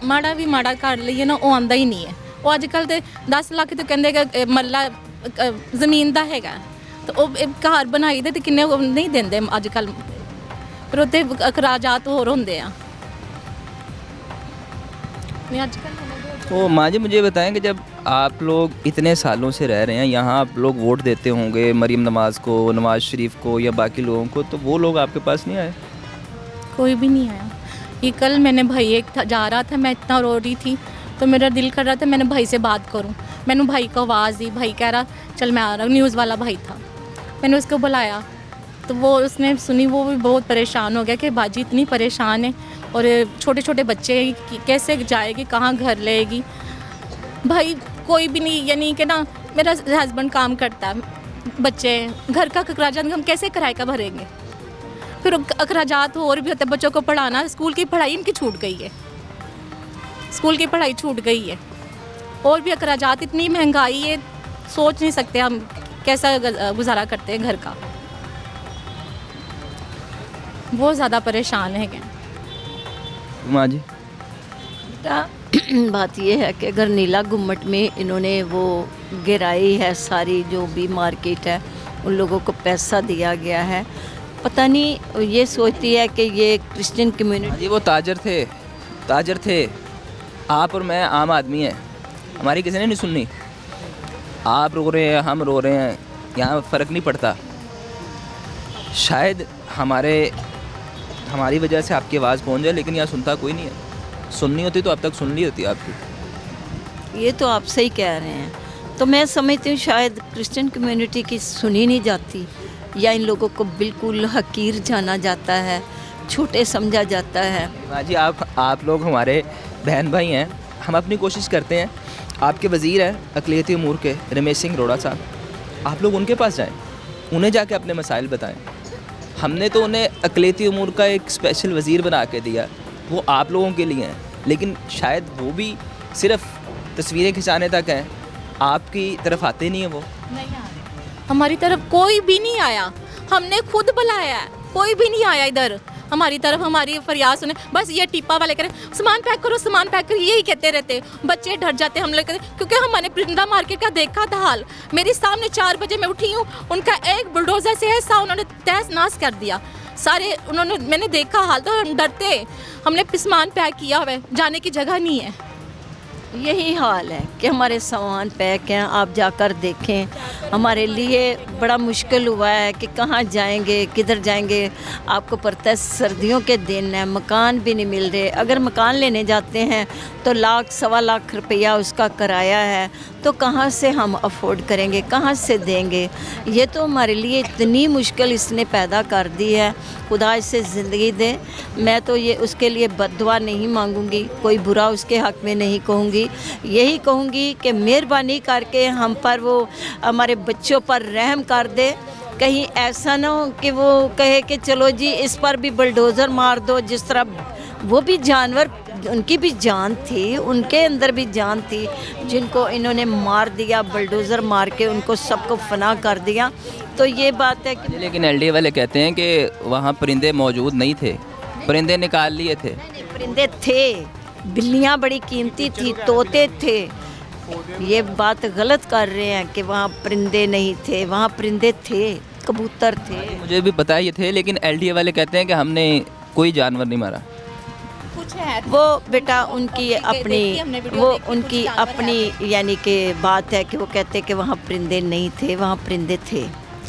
माड़ा भी माड़ा कर लिए ना, वो आंदा ही नहीं है। वो अजकल तो 10 लाख तो कहते मरला जमीन का हैगा, तो वो घर बनाई दे तो किन्ने नहीं देंगे अजकल, पर उत्ते अखराजात होर होंदे आ। तो माँ जी मुझे बताएं कि जब आप लोग इतने सालों से रह रहे हैं यहाँ, आप लोग वोट देते होंगे मरीम नवाज़ को, नवाज़ शरीफ को या बाकी लोगों को, तो वो लोग आपके पास नहीं आए? कोई भी नहीं आया। ये कल मैंने भाई एक जा रहा था, मैं इतना रो रही थी तो मेरा दिल कर रहा था मैंने भाई से बात करूं। मैंने भाई को आवाज़ दी, भाई कह रहा चल मैं आ रहा हूँ। न्यूज़ वाला भाई था, मैंने उसको बुलाया तो वो उसने सुनी, वो भी बहुत परेशान हो गया कि बाजी इतनी परेशान है और छोटे छोटे बच्चे हैं कि कैसे जाएगी, कहाँ घर लेगी। भाई कोई भी नहीं, यानी कि ना मेरा हस्बैंड काम करता है, बच्चे घर का अखराजात हम कैसे किराए का भरेंगे, फिर अखराजात और भी होते हैं, बच्चों को पढ़ाना, स्कूल की पढ़ाई इनकी छूट गई है, स्कूल की पढ़ाई छूट गई है, और भी अखराजात, इतनी महंगाई है, सोच नहीं सकते हम कैसा गुजारा करते हैं घर का। बहुत ज़्यादा परेशान है क्या माँ जी? बात ये है कि अगर नीला गुम्मट में इन्होंने वो गिराई है, सारी जो भी मार्केट है उन लोगों को पैसा दिया गया है, पता नहीं ये सोचती है कि ये क्रिश्चियन कम्युनिटी। ये वो ताजर थे, आप और मैं आम आदमी हैं, हमारी किसी ने नहीं सुननी। आप रो रहे हैं, हम रो रहे हैं, यहाँ फ़र्क नहीं पड़ता। शायद हमारी वजह से आपकी आवाज़ पहुँच जाए, लेकिन यहाँ सुनता कोई नहीं है। सुननी होती तो अब तक सुन ली होती आपकी। ये तो आप सही कह रहे हैं। तो मैं समझती हूँ शायद क्रिश्चियन कम्युनिटी की सुनी नहीं जाती, या इन लोगों को बिल्कुल हकीर जाना जाता है, छोटे समझा जाता है। माँ जी, आप लोग हमारे बहन भाई हैं, हम अपनी कोशिश करते हैं। आपके वज़ीर हैं अक़लियती उमूर के रमेश सिंह रोड़ा साहब, आप लोग उनके पास जाएं, उन्हें जाके अपने मसाइल बताएं। हमने तो उन्हें अक़लियती उमूर का एक स्पेशल वज़ीर बना के दिया, वो आप लोगों के लिए हैं, लेकिन शायद वो भी सिर्फ तस्वीरें खिंचाने तक हैं, आपकी तरफ आते नहीं है। वो नहीं आ रहे, हमारी तरफ कोई भी नहीं आया, हमने खुद बुलाया है, कोई भी नहीं आया इधर हमारी तरफ, हमारी फरियाद सुने। बस ये टिप्पा वाले करें सामान पैक करो, सामान पैक करो, यही कहते रहते। बच्चे डर जाते हम लोग, क्योंकि हमने परिंदा मार्केट का देखा था हाल। मेरे सामने 4 बजे मैं उठी हूँ, उनका एक बुलडोजर से ऐसा उन्होंने तहस नाश कर दिया सारे, मैंने देखा हाल, तो हम डरते, हमने सामान पैक किया हुआ है, जाने की जगह नहीं है। यही हाल है कि हमारे सामान पैक हैं, आप जाकर देखें। हमारे लिए बड़ा मुश्किल हुआ है कि कहाँ जाएंगे, किधर जाएंगे। आपको पता है सर्दियों के दिन है, मकान भी नहीं मिल रहे। अगर मकान लेने जाते हैं तो 1,00,000-1,25,00,000 रुपया उसका किराया है, तो कहाँ से हम अफोर्ड करेंगे, कहाँ से देंगे। ये तो हमारे लिए इतनी मुश्किल इसने पैदा कर दी है। खुदा इससे ज़िंदगी दे। मैं तो ये उसके लिए बद्दुआ नहीं मांगूंगी, कोई बुरा उसके हक़ में नहीं कहूँगी, यही कहूँगी कि मेहरबानी करके हम पर वो हमारे बच्चों पर रहम कर दे। कहीं ऐसा ना हो कि वो कहे कि चलो जी इस पर भी बुलडोज़र मार दो। जिस तरह वो भी जानवर, उनकी भी जान थी, उनके अंदर भी जान थी, जिनको इन्होंने मार दिया, बुलडोज़र मार के उनको सबको फना कर दिया। तो ये बात है कि लेकिन एलडीए वाले कहते हैं कि वहाँ परिंदे मौजूद नहीं थे, परिंदे निकाल लिए थे। परिंदे थे, बिल्लियाँ बड़ी कीमती थी, तोते थे। ये बात गलत कर रहे हैं कि वहाँ परिंदे नहीं थे, वहाँ परिंदे थे, कबूतर थे। मुझे भी पता ये थे, लेकिन एलडीए वाले कहते हैं कि हमने कोई जानवर नहीं मारा। वो बेटा उनकी अपनी यानी कि बात है कि वो कहते कि वहाँ परिंदे नहीं थे, वहाँ परिंदे थे।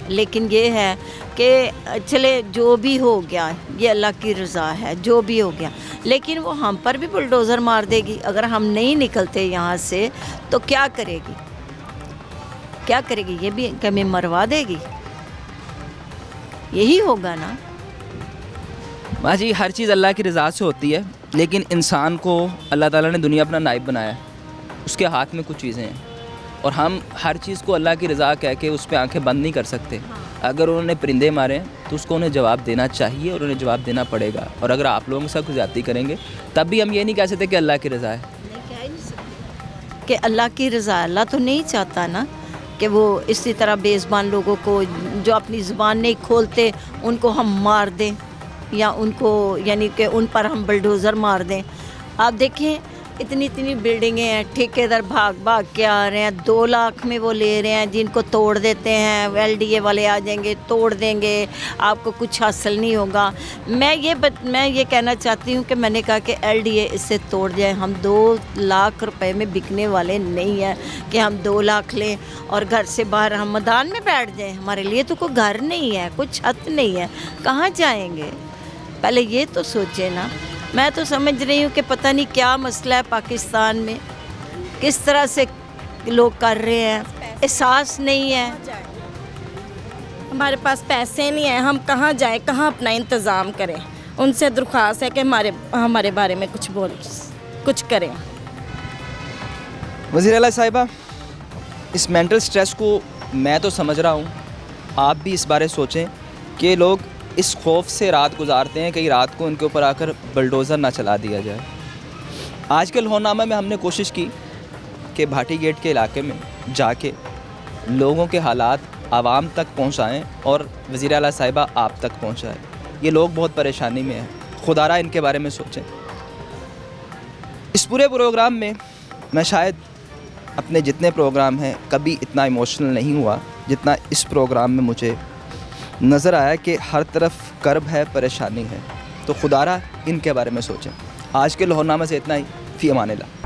लेकिन ये है कि चले जो भी हो गया, ये अल्लाह की रज़ा है, जो भी हो गया। लेकिन वो हम पर भी बुलडोज़र मार देगी। अगर हम नहीं निकलते यहाँ से तो क्या करेगी, क्या करेगी? ये भी हमें मरवा देगी, यही होगा ना। माँ जी, हर चीज़ अल्लाह की रज़ा से होती है, लेकिन इंसान को अल्लाह ताला ने दुनिया अपना नाइब बनाया है, उसके हाथ में कुछ चीज़ें हैं, और हम हर चीज़ को अल्लाह की रज़ा कह के उस पर आंखें बंद नहीं कर सकते। अगर उन्होंने परिंदे मारे हैं तो उसको उन्हें जवाब देना चाहिए और उन्हें जवाब देना पड़ेगा। और अगर आप लोगों के साथ ज़्यादती करेंगे तब भी हम ये नहीं कह सकते कि अल्लाह की रज़ा है। कि अल्लाह की रज़ा, अल्लाह तो नहीं चाहता ना कि वो इसी तरह बेज़ुबान लोगों को जो अपनी ज़ुबान नहीं खोलते उनको हम मार दें, या उनको यानी कि उन पर हम बुलडोज़र मार दें। आप देखें इतनी इतनी बिल्डिंगें हैं, ठेकेदार भाग भाग के आ रहे हैं, 2 लाख में वो ले रहे हैं, जिनको तोड़ देते हैं, LDA वाले आ जाएंगे, तोड़ देंगे, आपको कुछ हासिल नहीं होगा। मैं ये कहना चाहती हूँ कि मैंने कहा कि LDA इससे तोड़ जाए। हम 2 लाख रुपए में बिकने वाले नहीं हैं कि हम 2 लाख लें और घर से बाहर हम मैदान में बैठ जाएं। हमारे लिए तो कोई घर नहीं है, कोई छत नहीं है, कहाँ जाएंगे? पहले ये तो सोचे ना। मैं तो समझ रही हूँ कि पता नहीं क्या मसला है पाकिस्तान में, किस तरह से लोग कर रहे हैं, एहसास नहीं है। हमारे पास पैसे नहीं हैं, हम कहाँ जाएं, कहाँ अपना इंतज़ाम करें। उनसे दरख्वास्त है कि हमारे बारे में कुछ करें। वज़ीर आला साहिबा, इस मेंटल स्ट्रेस को मैं तो समझ रहा हूँ, आप भी इस बारे सोचें कि लोग इस खौफ से रात गुजारते हैं, कहीं रात को उनके ऊपर आकर बलडोज़र ना चला दिया जाए। आज के लाहौरनामा में हमने कोशिश की कि भाटी गेट के इलाके में जाके लोगों के हालात आवाम तक पहुँचाएँ और वज़ीर आला साहिबा आप तक पहुँचाएँ। ये लोग बहुत परेशानी में हैं, खुदारा इनके बारे में सोचें। इस पूरे प्रोग्राम में मैं शायद अपने जितने प्रोग्राम हैं कभी इतना इमोशनल नहीं हुआ जितना इस प्रोग्राम में मुझे नज़र आया कि हर तरफ कर्ब है, परेशानी है। तो खुदारा इनके बारे में सोचें। आज के लाहौरनामा से इतना ही। फ़ी अमानिल्लाह।